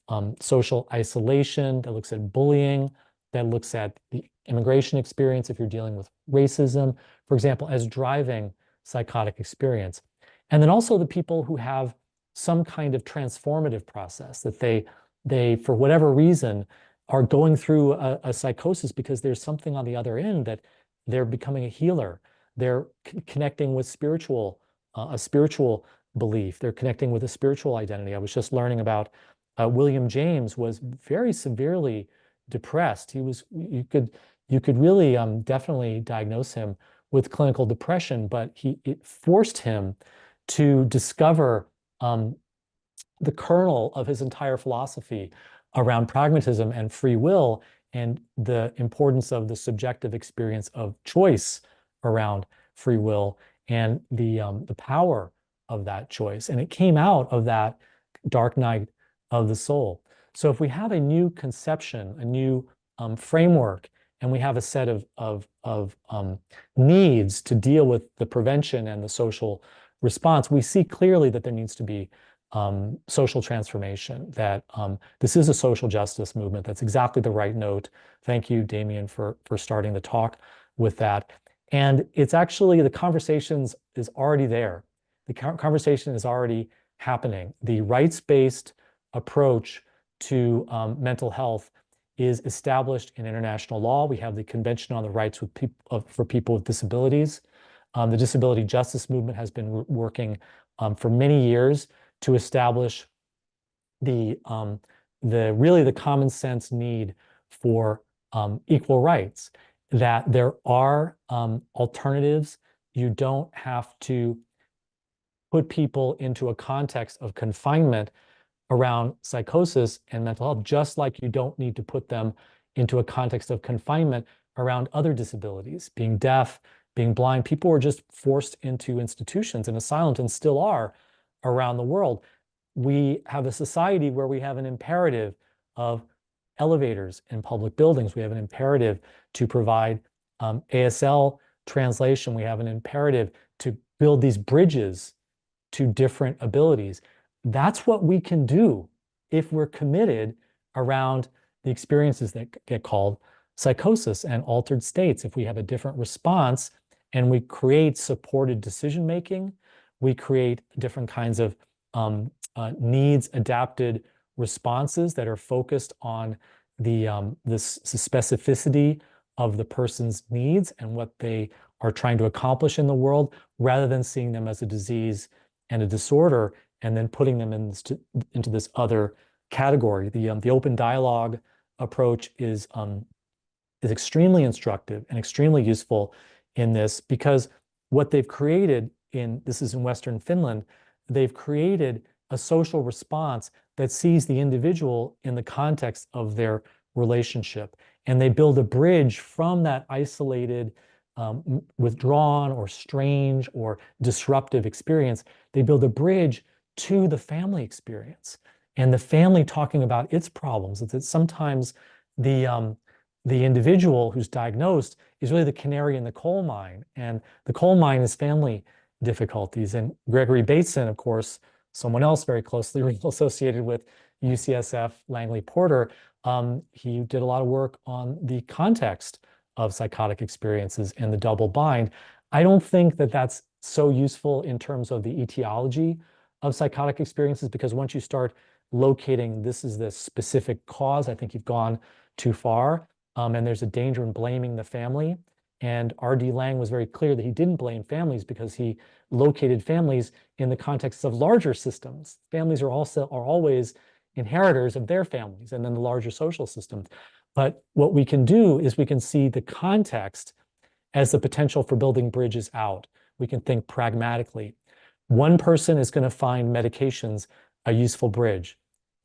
social isolation, that looks at bullying, that looks at the immigration experience if you're dealing with racism, for example, as driving psychotic experience. And then also the people who have some kind of transformative process that they for whatever reason, are going through a psychosis because there's something on the other end that they're becoming a healer. They're connecting with a spiritual belief. They're connecting with a spiritual identity. I was just learning about William James was very severely depressed. You could really definitely diagnose him with clinical depression, but it forced him to discover the kernel of his entire philosophy around pragmatism and free will and the importance of the subjective experience of choice around free will and the power of that choice. And it came out of that dark night of the soul. So if we have a new conception, a new framework, and we have a set of needs to deal with the prevention and the social response, we see clearly that there needs to be social transformation, that this is a social justice movement. That's exactly the right note. Thank you, Damien, for starting the talk with that. And it's actually, the conversations is already there. The conversation is already happening. The rights-based approach to mental health is established in international law. We have the Convention on the Rights for People with Disabilities. The disability justice movement has been working for many years to establish the common sense need for equal rights, that there are alternatives. You don't have to put people into a context of confinement around psychosis and mental health, just like you don't need to put them into a context of confinement around other disabilities, being deaf, being blind. People were just forced into institutions and asylums, and still are around the world. We have a society where we have an imperative of elevators in public buildings. We have an imperative to provide ASL translation. We have an imperative to build these bridges to different abilities. That's what we can do if we're committed around the experiences that get called psychosis and altered states. If we have a different response and we create supported decision-making, we create different kinds of needs adapted responses that are focused on the specificity of the person's needs and what they are trying to accomplish in the world, rather than seeing them as a disease and a disorder and then putting them into this other category. The open dialogue approach is extremely instructive and extremely useful in this, because what they've created this is in Western Finland, they've created a social response that sees the individual in the context of their relationship. And they build a bridge from that isolated, withdrawn or strange or disruptive experience. They build a bridge to the family experience and the family talking about its problems. It's that sometimes the individual who's diagnosed is really the canary in the coal mine, and the coal mine is family difficulties. And Gregory Bateson, of course, someone else very closely associated with UCSF, Langley Porter, he did a lot of work on the context of psychotic experiences and the double bind. I don't think that that's so useful in terms of the etiology of psychotic experiences, because once you start locating this is the specific cause, I think you've gone too far. And there's a danger in blaming the family. And R.D. Laing was very clear that he didn't blame families because he located families in the context of larger systems. Families are always inheritors of their families and then the larger social systems. But what we can do is we can see the context as the potential for building bridges out. We can think pragmatically. One person is going to find medications a useful bridge.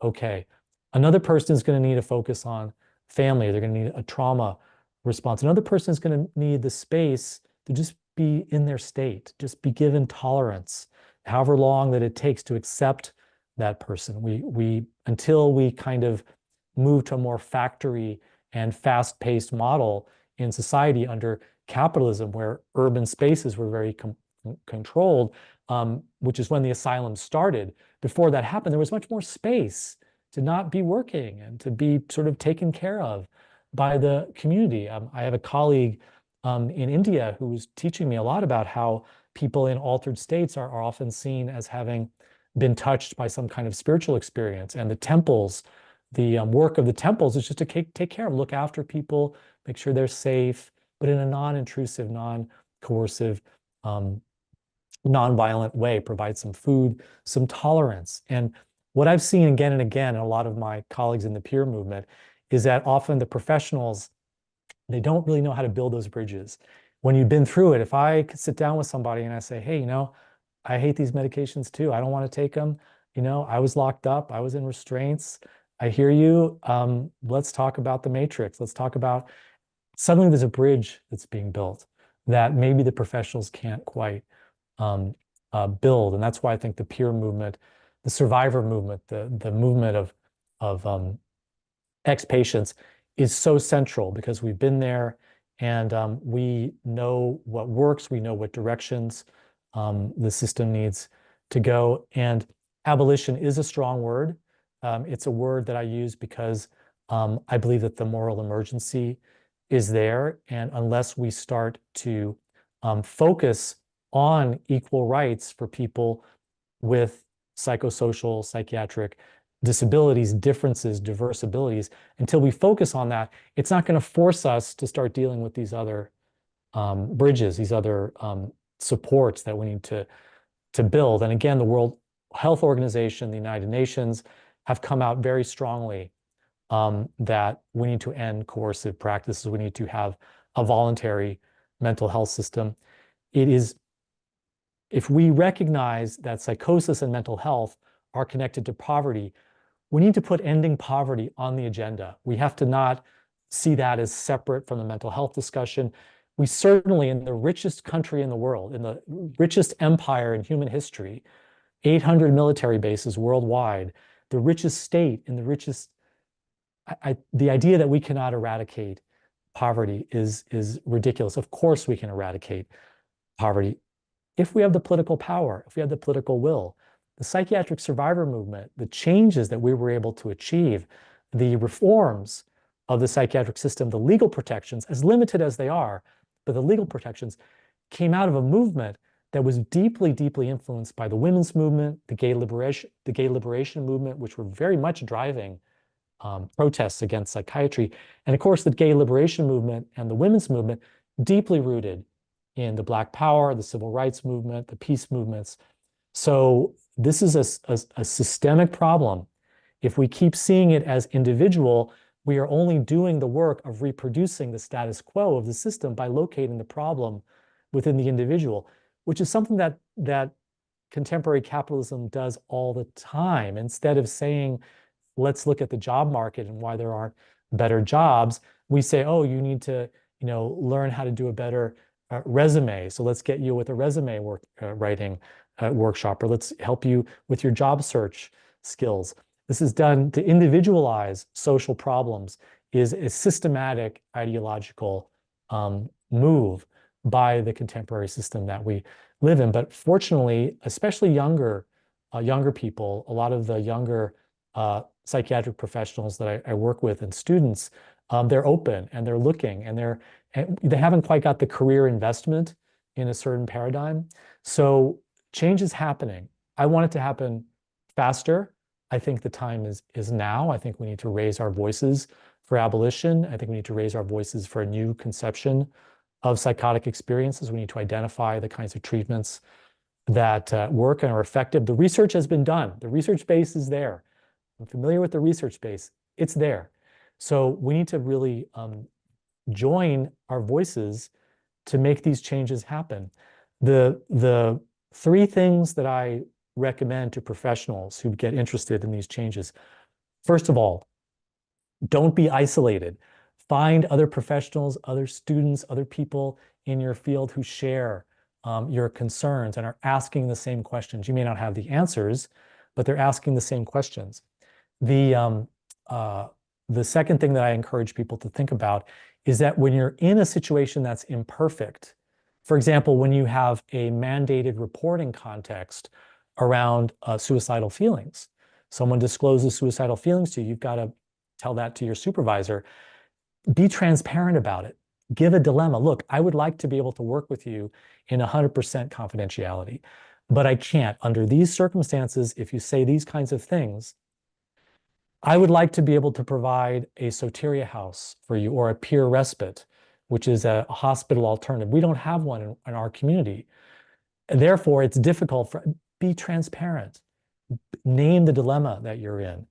Okay. Another person is going to need to focus on family. They're going to need a trauma response. Another person is going to need the space to just be in their state, just be given tolerance, however long that it takes to accept that person. Until we kind of move to a more factory and fast-paced model in society under capitalism, where urban spaces were very controlled, which is when the asylum started. Before that happened, there was much more space to not be working and to be sort of taken care of by the community. I have a colleague in India who was teaching me a lot about how people in altered states are often seen as having been touched by some kind of spiritual experience. And the temples, the work of the temples is just to take care of, look after people, make sure they're safe, but in a non-intrusive, non-coercive, non-violent way, provide some food, some tolerance. And what I've seen again and again, and a lot of my colleagues in the peer movement, is that often the professionals, they don't really know how to build those bridges. When you've been through it, if I could sit down with somebody and I say, hey, I hate these medications too. I don't want to take them. I was locked up. I was in restraints. I hear you. Let's talk about the matrix. Let's talk about, suddenly there's a bridge that's being built that maybe the professionals can't quite build. And that's why I think the peer movement, the survivor movement, the movement of ex-patients is so central, because we've been there and we know what works, we know what directions the system needs to go. And abolition is a strong word. It's a word that I use because I believe that the moral emergency is there. And unless we start to focus on equal rights for people with psychosocial, psychiatric disabilities, differences, diverse abilities, until we focus on that, it's not going to force us to start dealing with these other bridges, these other supports that we need to build. And again, the World Health Organization, the United Nations have come out very strongly that we need to end coercive practices. We need to have a voluntary mental health system. If we recognize that psychosis and mental health are connected to poverty, we need to put ending poverty on the agenda. We have to not see that as separate from the mental health discussion. We certainly, in the richest country in the world, in the richest empire in human history, 800 military bases worldwide, the richest state in the richest, the idea that we cannot eradicate poverty is ridiculous. Of course we can eradicate poverty if we have the political power, if we have the political will. The psychiatric survivor movement, the changes that we were able to achieve, the reforms of the psychiatric system, the legal protections, as limited as they are, but the legal protections came out of a movement that was deeply, deeply influenced by the women's movement, the gay liberation movement, which were very much driving protests against psychiatry. And of course, the gay liberation movement and the women's movement, deeply rooted in the Black Power, the civil rights movement, the peace movements. So this is a systemic problem. If we keep seeing it as individual, we are only doing the work of reproducing the status quo of the system by locating the problem within the individual, which is something that contemporary capitalism does all the time. Instead of saying, let's look at the job market and why there aren't better jobs, we say, oh, you need to learn how to do a better resume. So let's get you with a resume writing workshop, or let's help you with your job search skills. This is done to individualize social problems, is a systematic ideological move by the contemporary system that we live in. But fortunately, especially younger people, a lot of the younger psychiatric professionals that I work with and students, they're open and they're looking and they haven't quite got the career investment in a certain paradigm. So change is happening. I want it to happen faster. I think the time is now. I think we need to raise our voices for abolition. I think we need to raise our voices for a new conception of psychotic experiences. We need to identify the kinds of treatments that work and are effective. The research has been done. The research base is there. I'm familiar with the research base. It's there. So we need to really join our voices to make these changes happen. The three things that I recommend to professionals who get interested in these changes. First of all, don't be isolated. Find other professionals, other students, other people in your field who share your concerns and are asking the same questions. You may not have the answers, but they're asking the same questions. The The second thing that I encourage people to think about is that when you're in a situation that's imperfect, for example, when you have a mandated reporting context around suicidal feelings, someone discloses suicidal feelings to you, you've got to tell that to your supervisor. Be transparent about it. Give a dilemma. Look, I would like to be able to work with you in 100% confidentiality, but I can't. Under these circumstances, if you say these kinds of things, I would like to be able to provide a soteria house for you or a peer respite, which is a hospital alternative. We don't have one in our community. And therefore, it's difficult for, be transparent. Name the dilemma that you're in.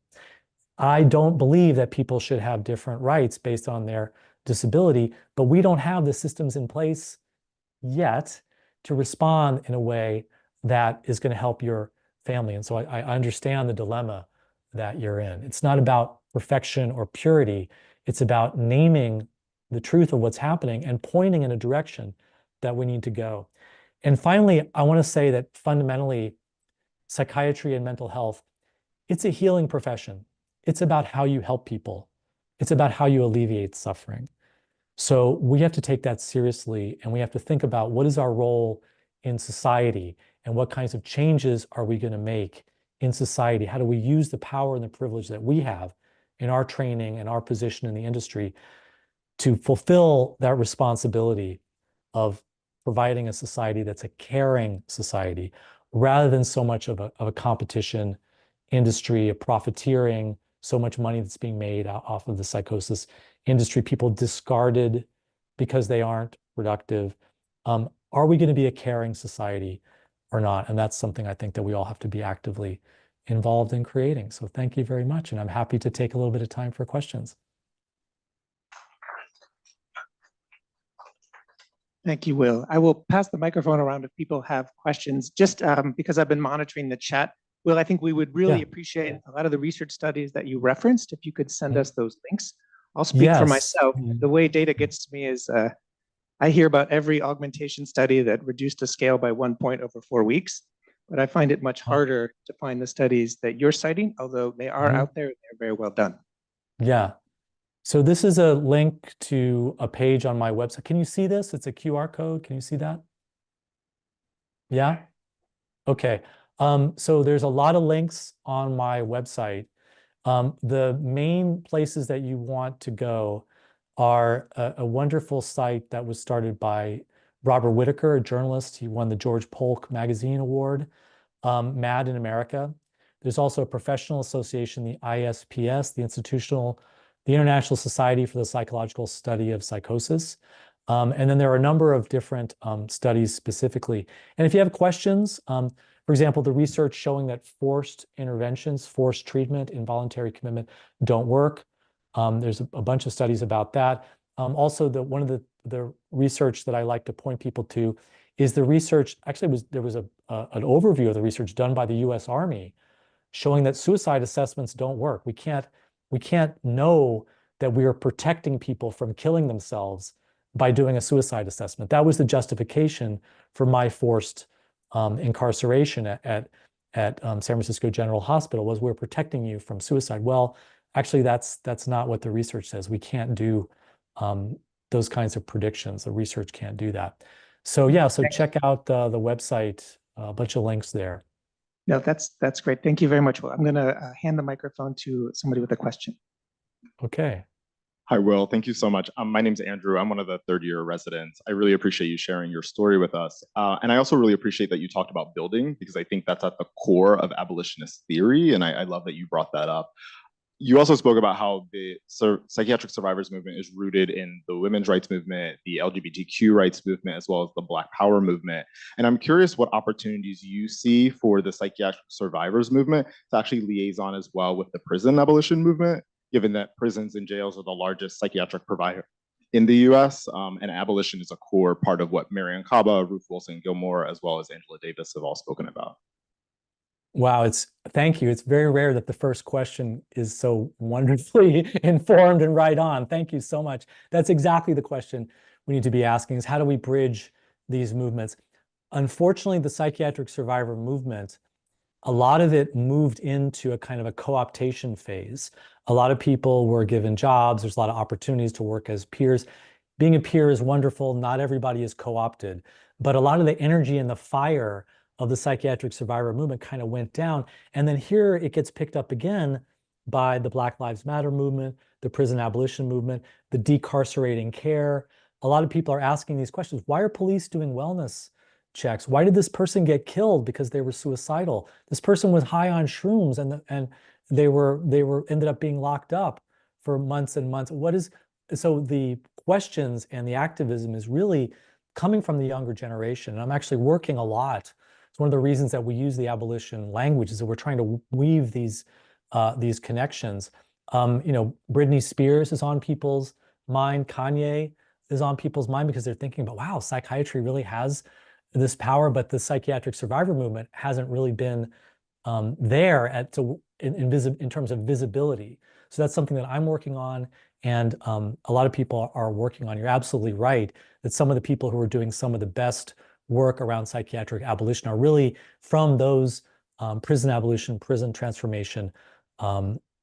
I don't believe that people should have different rights based on their disability, but we don't have the systems in place yet to respond in a way that is going to help your family. And so I understand the dilemma that you're in. It's not about perfection or purity. It's about naming the truth of what's happening and pointing in a direction that we need to go. And finally, I want to say that fundamentally, psychiatry and mental health, it's a healing profession. It's about how you help people. It's about how you alleviate suffering. So we have to take that seriously, and we have to think about what is our role in society and what kinds of changes are we going to make in society? How do we use the power and the privilege that we have in our training and our position in the industry to fulfill that responsibility of providing a society that's a caring society rather than so much of a competition industry, a profiteering, so much money that's being made off of the psychosis industry, people discarded because they aren't productive. Are we going to be a caring society or not? And that's something I think that we all have to be actively involved in creating. So thank you very much. And I'm happy to take a little bit of time for questions. Thank you, Will. I will pass the microphone around if people have questions, just because I've been monitoring the chat. Will, I think we would really appreciate a lot of the research studies that you referenced, if you could send us those links. I'll speak for myself. The way data gets to me is I hear about every augmentation study that reduced a scale by 1 point over 4 weeks, but I find it much harder to find the studies that you're citing, although they are out there and they're very well done. Yeah. So this is a link to a page on my website. Can you see this? It's a QR code. Can you see that? Yeah? Okay. So there's a lot of links on my website. The main places that you want to go are a wonderful site that was started by Robert Whitaker, a journalist. He won the George Polk Magazine Award, MAD in America. There's also a professional association, the ISPS, the International Society for the Psychological Study of Psychosis. And then there are a number of different studies specifically. And if you have questions, for example, the research showing that forced interventions, forced treatment, involuntary commitment don't work. There's a bunch of studies about that. Also, one of the research that I like to point people to is the research, actually there was an overview of the research done by the US Army showing that suicide assessments don't work. We can't know that we are protecting people from killing themselves by doing a suicide assessment. That was the justification for my forced incarceration at San Francisco General Hospital, was we're protecting you from suicide. Well, actually, that's not what the research says. We can't do those kinds of predictions. The research can't do that. So yeah, so check out the website, a bunch of links there. No, that's great. Thank you very much, Will. I'm going to hand the microphone to somebody with a question. Okay. Hi, Will. Thank you so much. My name's Andrew. I'm one of the third-year residents. I really appreciate you sharing your story with us. And I also really appreciate that you talked about building, because I think that's at the core of abolitionist theory. And I love that you brought that up. You also spoke about how the psychiatric survivors movement is rooted in the women's rights movement, the LGBTQ rights movement, as well as the Black Power movement. And I'm curious what opportunities you see for the psychiatric survivors movement to actually liaison as well with the prison abolition movement, given that prisons and jails are the largest psychiatric provider in the US, and abolition is a core part of what Marion Kaba, Ruth Wilson Gilmore, as well as Angela Davis have all spoken about. Wow, thank you. It's very rare that the first question is so wonderfully informed and right on. Thank you so much. That's exactly the question we need to be asking, is how do we bridge these movements? Unfortunately, the psychiatric survivor movement a lot of it moved into a kind of a co-optation phase. A lot of people were given jobs. There's a lot of opportunities to work as peers. Being a peer is wonderful. Not everybody is co-opted, but a lot of the energy and the fire of the psychiatric survivor movement kind of went down. And then here it gets picked up again by the Black Lives Matter movement, the prison abolition movement, the decarcerating care. A lot of people are asking these questions. Why are police doing wellness checks? Why did this person get killed because they were suicidal? This person was high on shrooms and they were ended up being locked up for months and months. So the questions and the activism is really coming from the younger generation. And I'm actually working a lot. It's one of the reasons that we use the abolition language is that we're trying to weave these connections. Britney Spears is on people's mind. Kanye is on people's mind because they're thinking about, wow, psychiatry really has this power, but the psychiatric survivor movement hasn't really been there in terms of visibility. So that's something that I'm working on, and a lot of people are working on. You're absolutely right that some of the people who are doing some of the best work around psychiatric abolition are really from those prison abolition, prison transformation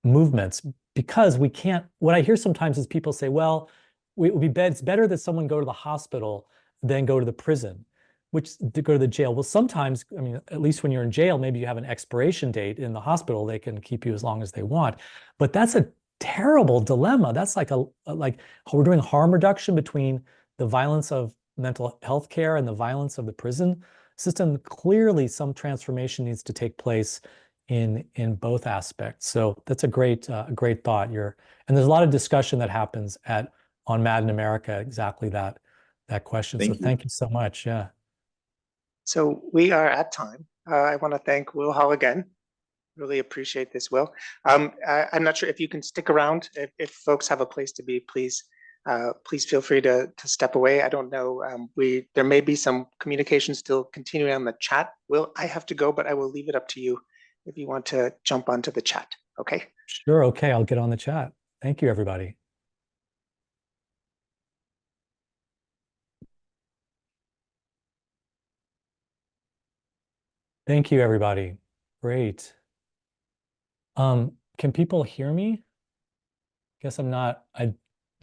movements. Because we can't, what I hear sometimes is people say, well, it's better that someone go to the hospital than go to the prison, to go to the jail. Well, sometimes, I mean, at least when you're in jail, maybe you have an expiration date. In the hospital, they can keep you as long as they want. But that's a terrible dilemma. That's like we're doing harm reduction between the violence of mental health care and the violence of the prison system. Clearly, some transformation needs to take place in both aspects. So that's a great thought. And there's a lot of discussion that happens on Mad in America, exactly that question. So thank you so much. Yeah. So we are at time. I want to thank Will Hall again. Really appreciate this, Will. I'm not sure if you can stick around. If folks have a place to be, please feel free to step away. I don't know. There may be some communication still continuing on the chat. Will, I have to go, but I will leave it up to you if you want to jump onto the chat. Okay. Sure. Okay. I'll get on the chat. Thank you, everybody. Thank you, everybody. Great. Can people hear me? Guess I'm not.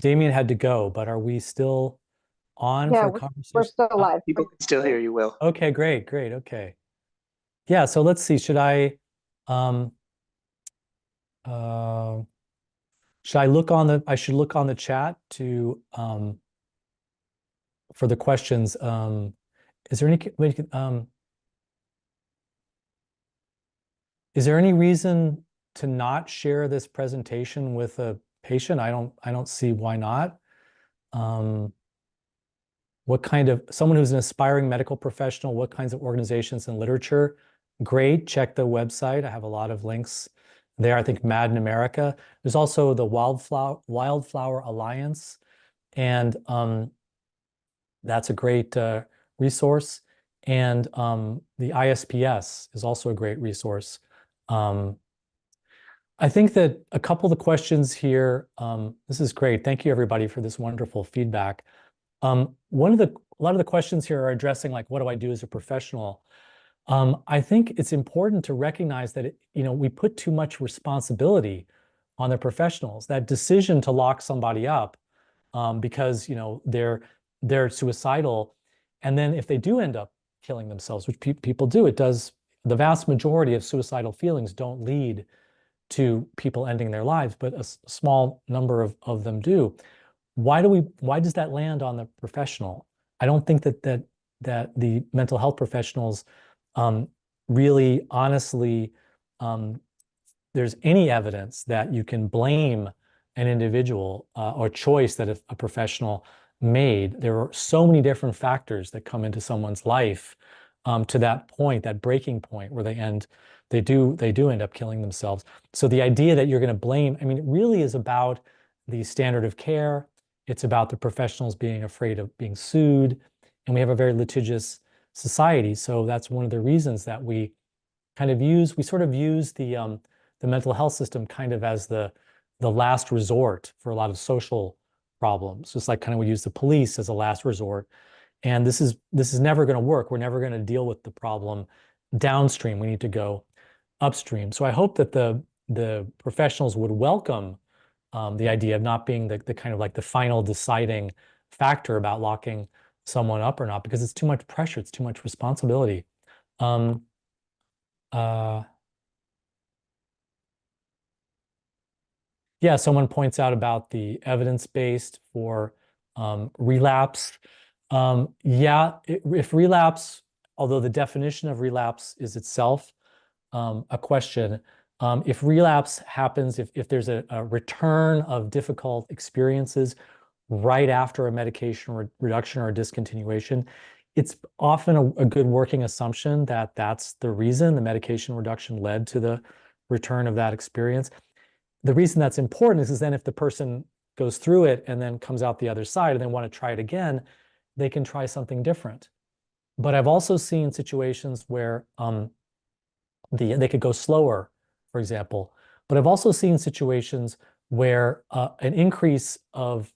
Damien had to go, but are we still on for a conversation? We're still live. People can still hear you, Will. Okay, great. Okay. Yeah, so let's see. Should I look on the chat to for the questions. Is there any reason to not share this presentation with a patient? I don't see why not. What kind of someone who's an aspiring medical professional, what kinds of organizations and literature? Great, check the website. I have a lot of links there. I think Mad in America. There's also the Wildflower Alliance, and that's a great resource. And the ISPS is also a great resource. I think that a couple of the questions here, this is great. Thank you, everybody, for this wonderful feedback. A lot of the questions here are addressing, like, what do I do as a professional? I think it's important to recognize that we put too much responsibility on the professionals. That decision to lock somebody up because they're suicidal, and then if they do end up killing themselves, which people do, the vast majority of suicidal feelings don't lead to people ending their lives, but a small number of them do. Why does that land on the professional? I don't think that the mental health professionals really honestly there's any evidence that you can blame an individual or choice that a professional made. There are so many different factors that come into someone's life to that point, that breaking point where they do end up killing themselves. So the idea that you're going to blame, I mean, it really is about the standard of care. It's about the professionals being afraid of being sued, and we have a very litigious society. So that's one of the reasons that we sort of use the mental health system kind of as the last resort for a lot of social problems. Just like kind of we use the police as a last resort. And this is never going to work. We're never going to deal with the problem downstream. We need to go upstream. So I hope that the professionals would welcome the idea of not being the kind of like the final deciding factor about locking someone up or not, because it's too much pressure, it's too much responsibility. Um, uh, yeah, someone points out about the evidence-based for relapse. Yeah, if relapse, although the definition of relapse is itself a question, if relapse happens, if there's a return of difficult experiences right after a medication reduction or a discontinuation, it's often a good working assumption that that's the reason the medication reduction led to the return of that experience. The reason that's important is then if the person goes through it and then comes out the other side and they want to try it again, they can try something different. But I've also seen situations where they could go slower, for example. But I've also seen situations where an increase of,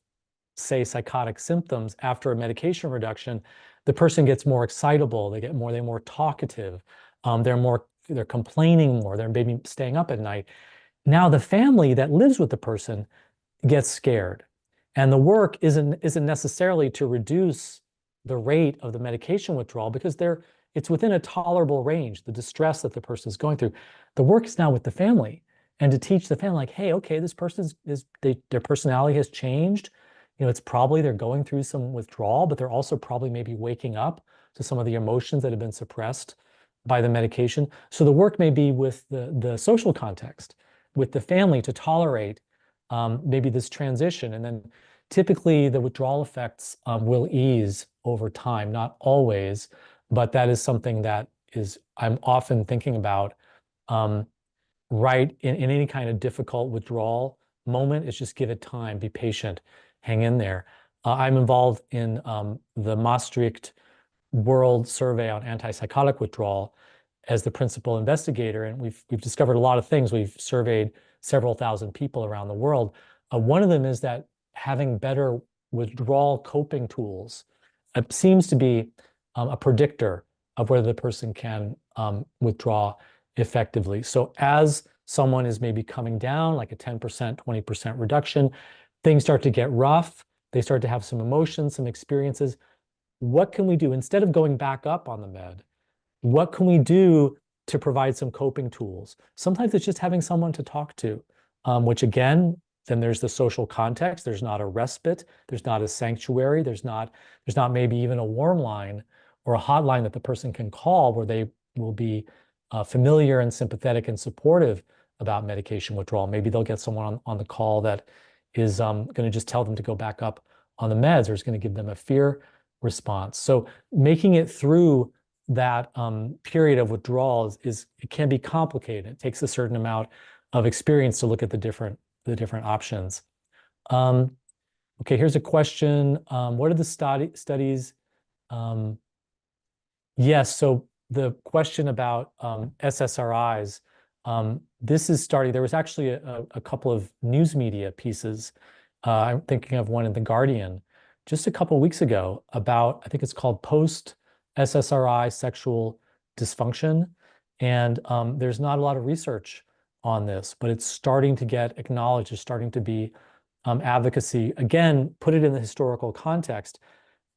say, psychotic symptoms after a medication reduction, the person gets more excitable, they're more talkative, they're complaining more, they're maybe staying up at night. Now the family that lives with the person gets scared. And the work isn't necessarily to reduce the rate of the medication withdrawal because it's within a tolerable range, the distress that the person is going through. The work is now with the family and to teach the family, like, hey, okay, this person their personality has changed. It's probably they're going through some withdrawal, but they're also probably maybe waking up to some of the emotions that have been suppressed by the medication. So the work may be with the social context, with the family to tolerate maybe this transition. And then typically the withdrawal effects will ease over time, not always, but that is something that I'm often thinking about right in any kind of difficult withdrawal moment. Is just give it time, be patient, hang in there. I'm involved in the Maastricht World Survey on Antipsychotic Withdrawal as the principal investigator, and we've discovered a lot of things. We've surveyed several thousand people around the world. One of them is that having better withdrawal coping tools seems to be a predictor of whether the person can withdraw effectively. So as someone is maybe coming down, like a 10%, 20% reduction, things start to get rough. They start to have some emotions, some experiences. What can we do instead of going back up on the med? What can we do to provide some coping tools? Sometimes it's just having someone to talk to, which again, then there's the social context. There's not a respite. There's not a sanctuary. There's not maybe even a warm line or a hotline that the person can call where they will be familiar and sympathetic and supportive about medication withdrawal. Maybe they'll get someone on the call that is going to just tell them to go back up on the meds or is going to give them a fear response. So making it through that period of withdrawal it can be complicated. It takes a certain amount of experience to look at the different options. Okay, here's a question. What are the studies? Yes, so the question about SSRIs, this is starting. There was actually a couple of news media pieces. I'm thinking of one in The Guardian just a couple of weeks ago about, I think it's called post-SSRI sexual dysfunction. And there's not a lot of research on this, but it's starting to get acknowledged. There's starting to be advocacy. Again, put it in the historical context.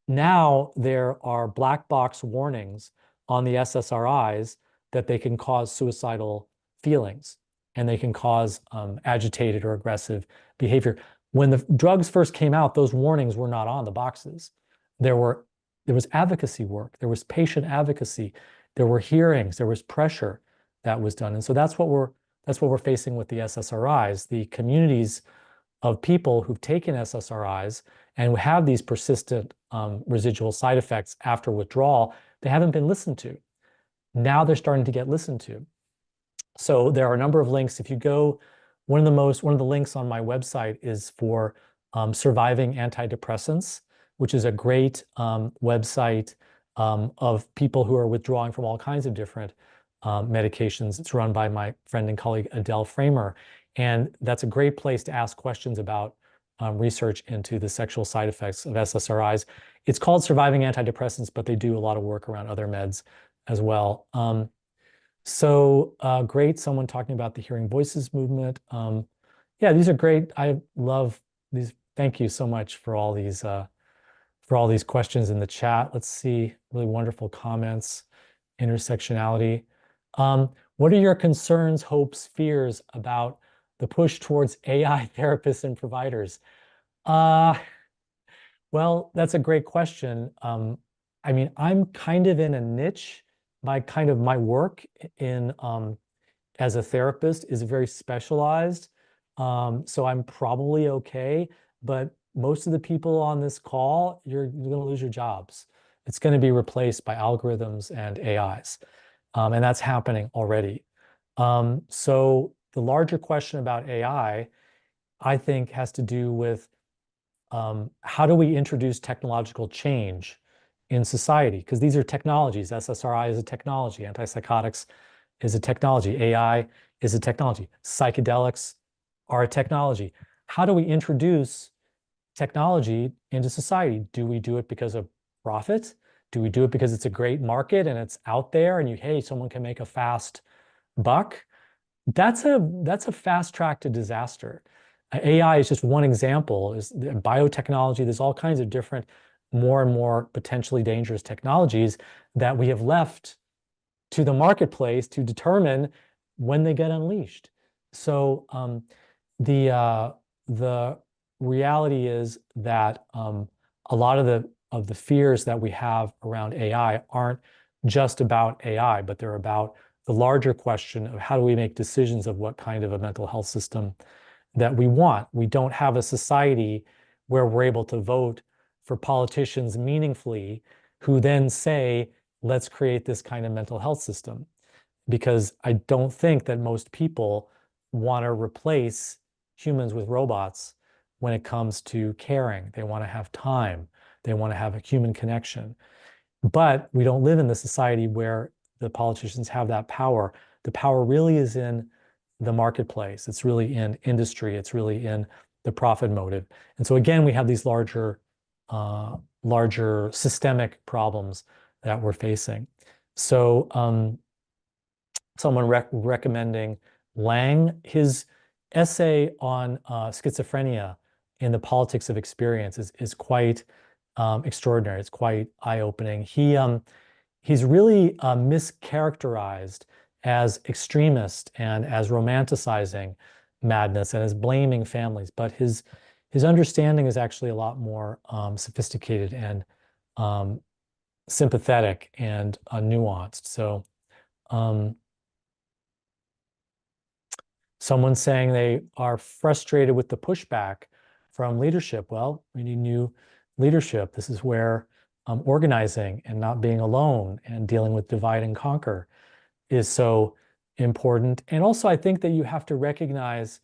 Now there are black box warnings on the SSRIs that they can cause suicidal feelings and they can cause agitated or aggressive behavior. When the drugs first came out, those warnings were not on the boxes. There was advocacy work, there was patient advocacy, there were hearings, there was pressure that was done. And so that's what we're facing with the SSRIs. The communities of people who've taken SSRIs and who have these persistent residual side effects after withdrawal, they haven't been listened to. Now they're starting to get listened to. So there are a number of links. If you go, one of the links on my website is for Surviving Antidepressants, which is a great website of people who are withdrawing from all kinds of different medications. It's run by my friend and colleague Adele Framer. And that's a great place to ask questions about research into the sexual side effects of SSRIs. It's called Surviving Antidepressants, but they do a lot of work around other meds as well. So great, someone talking about the Hearing Voices movement. Yeah, these are great. I love these. Thank you so much for all these questions in the chat. Let's see, really wonderful comments. Intersectionality. What are your concerns, hopes, fears about the push towards AI therapists and providers? Uh, well, that's a great question. I mean, I'm kind of in a niche. My work in as a therapist is very specialized. So I'm probably okay. But most of the people on this call, you're going to lose your jobs. It's going to be replaced by algorithms and AIs. And that's happening already. So the larger question about I think, has to do with how do we introduce technological change in society? Because these are technologies. SSRI is a technology. Antipsychotics is a technology. AI is a technology. Psychedelics are a technology. How do we introduce technology into society? Do we do it because of profit? Do we do it because it's a great market and it's out there and hey, someone can make a fast buck? That's a fast track to disaster. AI is just one example. Is biotechnology. There's all kinds of different, more and more potentially dangerous technologies that we have left to the marketplace to determine when they get unleashed. So the reality is that a lot of the fears that we have around AI aren't just about AI, but they're about the larger question of how do we make decisions of what kind of a mental health system that we want. We don't have a society where we're able to vote for politicians meaningfully who then say, let's create this kind of mental health system. Because I don't think that most people want to replace humans with robots when it comes to caring. They want to have time. They want to have a human connection. But we don't live in the society where the politicians have that power. The power really is in the marketplace. It's really in industry. It's really in the profit motive. And so again, we have these larger systemic problems that we're facing. So someone recommending Lang, his essay on schizophrenia in the politics of experience is quite extraordinary. It's quite eye-opening. He's really mischaracterized as extremist and as romanticizing madness and as blaming families. But his understanding is actually a lot more sophisticated and sympathetic and nuanced. So someone saying they are frustrated with the pushback from leadership. Well, we need new leadership. This is where organizing and not being alone and dealing with divide and conquer is so important. And also, I think that you have to recognize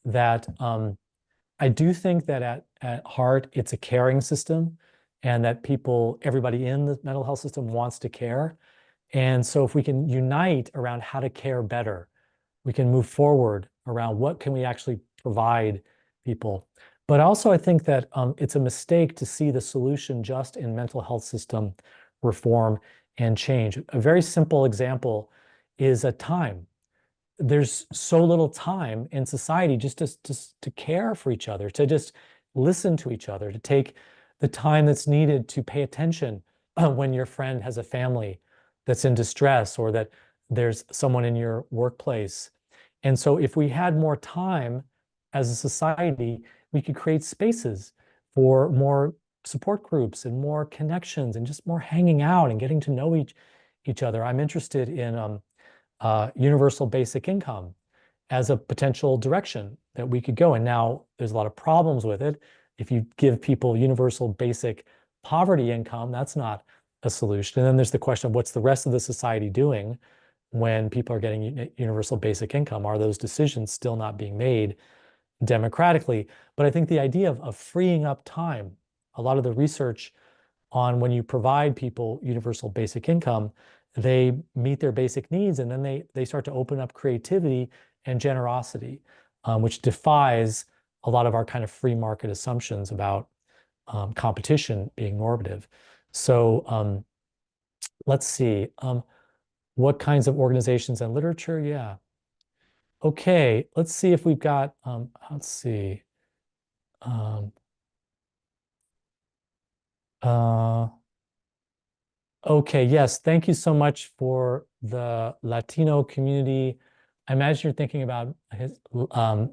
that I do think that at heart, it's a caring system and that everybody in the mental health system wants to care. And so if we can unite around how to care better, we can move forward around what can we actually provide people. But also, I think that it's a mistake to see the solution just in mental health system reform and change. A very simple example is a time. There's so little time in society just to care for each other, to just listen to each other, to take the time that's needed to pay attention when your friend has a family that's in distress or that there's someone in your workplace. And so if we had more time as a society, we could create spaces for more support groups and more connections and just more hanging out and getting to know each other. I'm interested in universal basic income as a potential direction that we could go. And now there's a lot of problems with it. If you give people universal basic poverty income, that's not a solution. And then there's the question of what's the rest of the society doing when people are getting universal basic income? Are those decisions still not being made democratically? But I think the idea of freeing up time, a lot of the research on when you provide people universal basic income, they meet their basic needs and then they start to open up creativity and generosity, which defies a lot of our kind of free market assumptions about competition being normative. So let's see. What kinds of organizations and literature? Yeah. Okay, let's see if we've got, let's see. Um, uh, okay, yes, thank you so much for the Latino community. I imagine you're thinking about his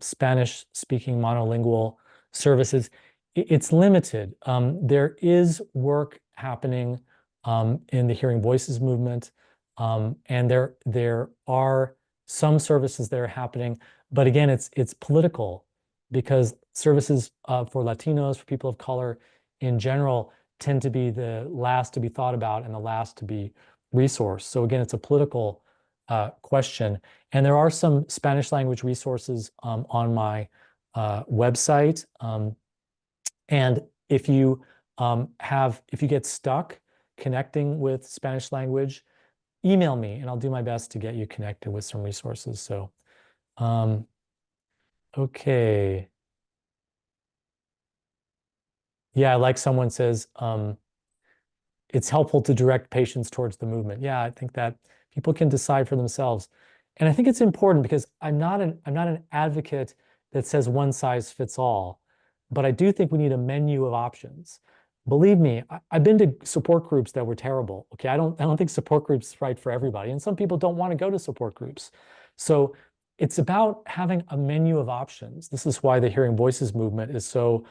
Spanish-speaking monolingual services. It's limited. There is work happening in the Hearing Voices movement, and there are some services that are happening, but again, it's political because services for Latinos, for people of color in general, tend to be the last to be thought about and the last to be resourced. So again, it's a political question. And there are some Spanish language resources on my website. And if you if you get stuck connecting with Spanish language, email me and I'll do my best to get you connected with some resources. So, okay. Yeah, like someone says, it's helpful to direct patients towards the movement. Yeah, I think that people can decide for themselves. And I think it's important because I'm not an advocate that says one size fits all, but I do think we need a menu of options. Believe me, I've been to support groups that were terrible. Okay, I don't think support groups are right for everybody, and some people don't want to go to support groups. So it's about having a menu of options. This is why the Hearing Voices movement is so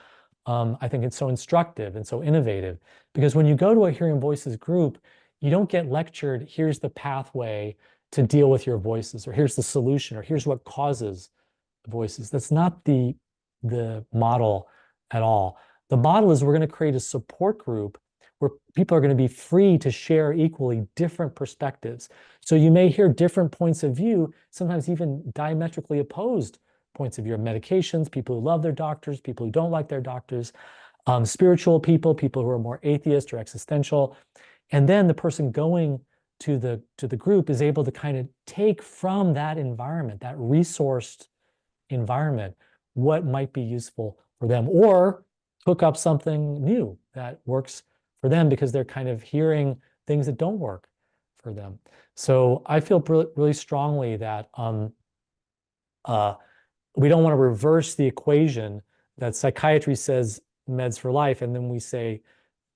I think it's so instructive and so innovative because when you go to a Hearing Voices group, you don't get lectured, here's the pathway to deal with your voices, or here's the solution, or here's what causes voices. That's not the model at all. The model is we're going to create a support group where people are going to be free to share equally different perspectives. So you may hear different points of view, sometimes even diametrically opposed points of view of medications, people who love their doctors, people who don't like their doctors, spiritual people, people who are more atheist or existential. And then the person going to the group is able to kind of take from that environment, that resourced environment, what might be useful for them, or cook up something new that works for them because they're kind of hearing things that don't work for them. So I feel really strongly that we don't want to reverse the equation that psychiatry says meds for life, and then we say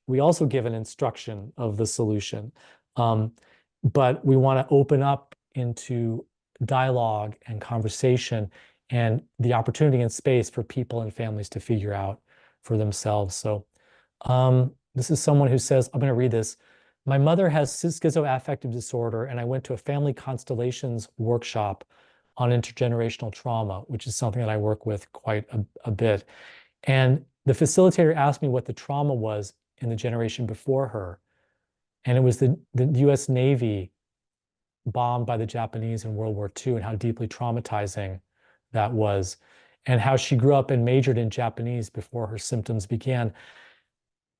we also give an instruction of the solution. But we want to open up into dialogue and conversation and the opportunity and space for people and families to figure out for themselves. So this is someone who says, I'm going to read this. My mother has schizoaffective disorder, and I went to a family constellations workshop on intergenerational trauma, which is something that I work with quite a bit. And the facilitator asked me what the trauma was in the generation before her. And it was the US Navy bombed by the Japanese in World War II and how deeply traumatizing that was, and how she grew up and majored in Japanese before her symptoms began.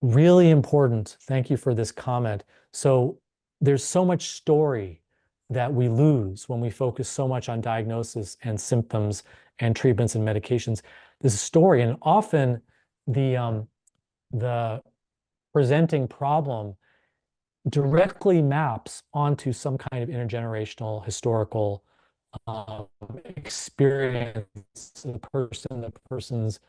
Really important. Thank you for this comment. So there's so much story that we lose when we focus so much on diagnosis and symptoms and treatments and medications. There's a story, and often the presenting problem directly maps onto some kind of intergenerational historical experience of the person's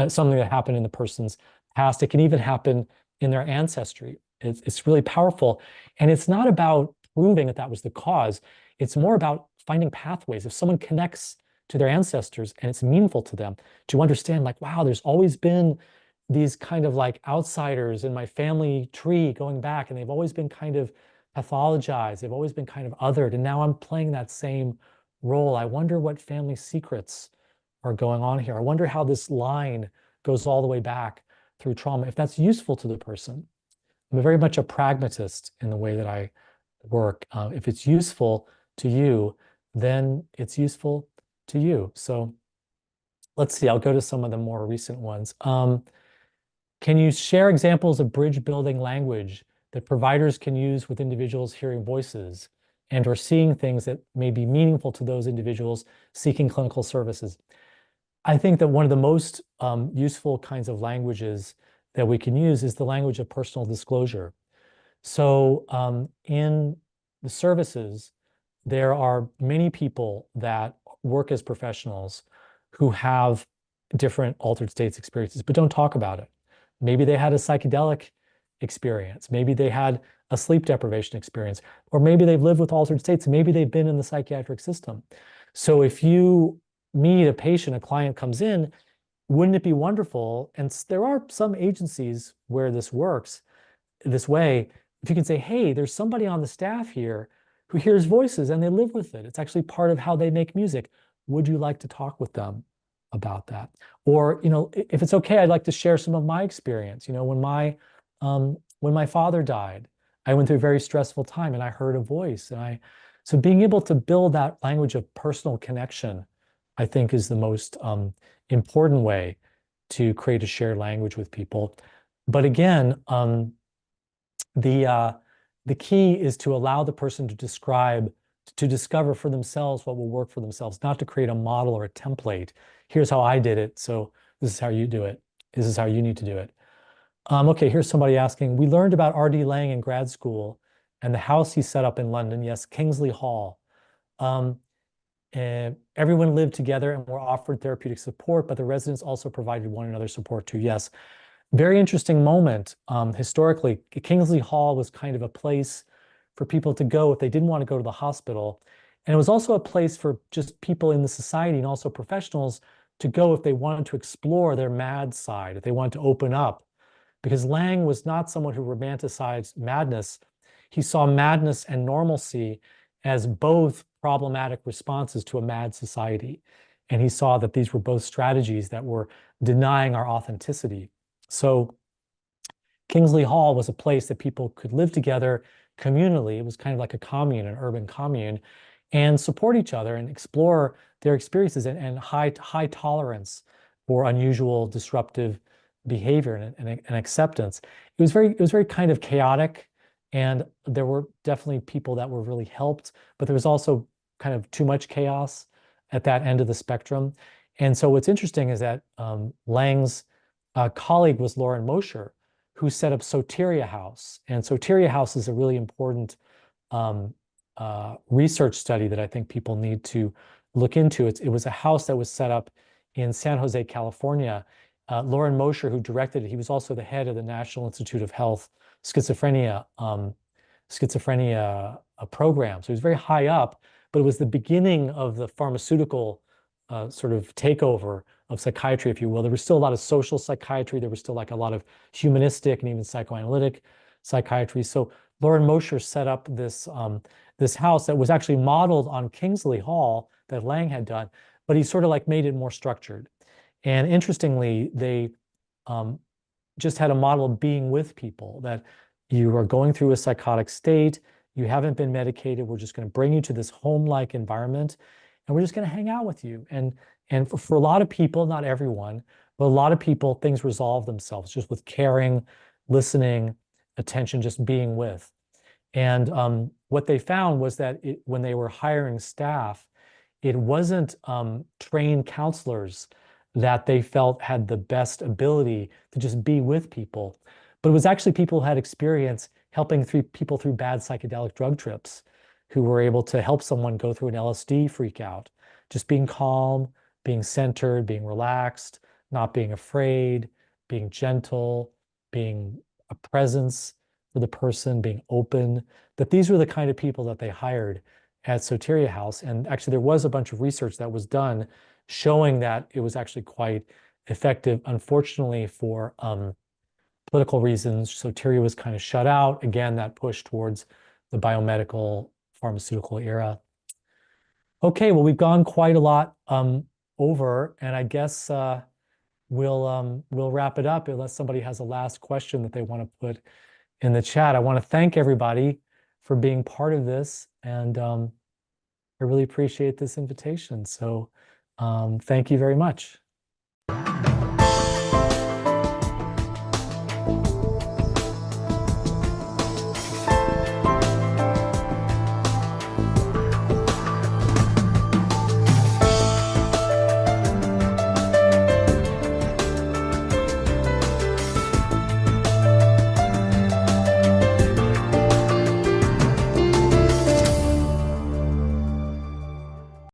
something that happened in the person's past. It can even happen in their ancestry. It's really powerful. And it's not about proving that that was the cause. It's more about finding pathways. If someone connects to their ancestors and it's meaningful to them, to understand like, wow, there's always been these kind of like outsiders in my family tree going back, and they've always been kind of pathologized. They've always been kind of othered. And now I'm playing that same role. I wonder what family secrets are going on here. I wonder how this line goes all the way back through trauma, if that's useful to the person. I'm very much a pragmatist in the way that I work. If it's useful to you, then it's useful to you. So let's see, I'll go to some of the more recent ones. Can you share examples of bridge building language that providers can use with individuals hearing voices and or seeing things that may be meaningful to those individuals seeking clinical services? I think that one of the most useful kinds of languages that we can use is the language of personal disclosure. So in the services, there are many people that work as professionals who have different altered states experiences, but don't talk about it. Maybe they had a psychedelic experience. Maybe they had a sleep deprivation experience, or maybe they've lived with altered states. Maybe they've been in the psychiatric system. So if you meet a patient, a client comes in, wouldn't it be wonderful? And there are some agencies where this works this way. If you can say, hey, there's somebody on the staff here who hears voices and they live with it. It's actually part of how they make music. Would you like to talk with them about that? Or, if it's okay, I'd like to share some of my experience. When my father died, I went through a very stressful time and I heard a voice. So being able to build that language of personal connection, I think, is the most important way to create a shared language with people. But again, the key is to allow the person to discover for themselves what will work for themselves, not to create a model or a template. Here's how I did it, so this is how you do it. This is how you need to do it. Okay, here's somebody asking, we learned about R.D. Laing in grad school and the house he set up in London. Yes, Kingsley Hall. And everyone lived together and were offered therapeutic support, but the residents also provided one another support too. Yes, very interesting moment. Historically, Kingsley Hall was kind of a place for people to go if they didn't want to go to the hospital. And it was also a place for just people in the society and also professionals to go if they wanted to explore their mad side, if they wanted to open up. Because Laing was not someone who romanticized madness. He saw madness and normalcy as both problematic responses to a mad society. And he saw that these were both strategies that were denying our authenticity. So Kingsley Hall was a place that people could live together communally. It was kind of like a commune, an urban commune, and support each other and explore their experiences and high tolerance for unusual disruptive behavior and acceptance. It was very kind of chaotic, and there were definitely people that were really helped, but there was also kind of too much chaos at that end of the spectrum. And so what's interesting is that Lang's colleague was Lauren Mosher, who set up Soteria House. And Soteria House is a really important research study that I think people need to look into. It was a house that was set up in San Jose, California. Lauren Mosher, who directed it, he was also the head of the National Institute of Health schizophrenia program. So he was very high up, but it was the beginning of the pharmaceutical sort of takeover of psychiatry, if you will. There was still a lot of social psychiatry. There was still like a lot of humanistic and even psychoanalytic psychiatry. So Lauren Mosher set up this house that was actually modeled on Kingsley Hall that Laing had done, but he sort of like made it more structured. And interestingly, they just had a model of being with people, that you are going through a psychotic state, you haven't been medicated, we're just going to bring you to this home-like environment, and we're just going to hang out with you. And for a lot of people, not everyone, but a lot of people, things resolve themselves just with caring, listening, attention, just being with. And what they found was that when they were hiring staff, it wasn't trained counselors that they felt had the best ability to just be with people, but it was actually people who had experience helping people through bad psychedelic drug trips, who were able to help someone go through an LSD freak out, just being calm, being centered, being relaxed, not being afraid, being gentle, being a presence for the person, being open, that these were the kind of people that they hired at Soteria House. And actually there was a bunch of research that was done showing that it was actually quite effective. Unfortunately, for political reasons, Soteria was kind of shut out. Again, that push towards the biomedical pharmaceutical era. Okay, well, we've gone quite a lot over, and I guess we'll wrap it up unless somebody has a last question that they want to put in the chat. I want to thank everybody for being part of this, and I really appreciate this invitation. So thank you very much.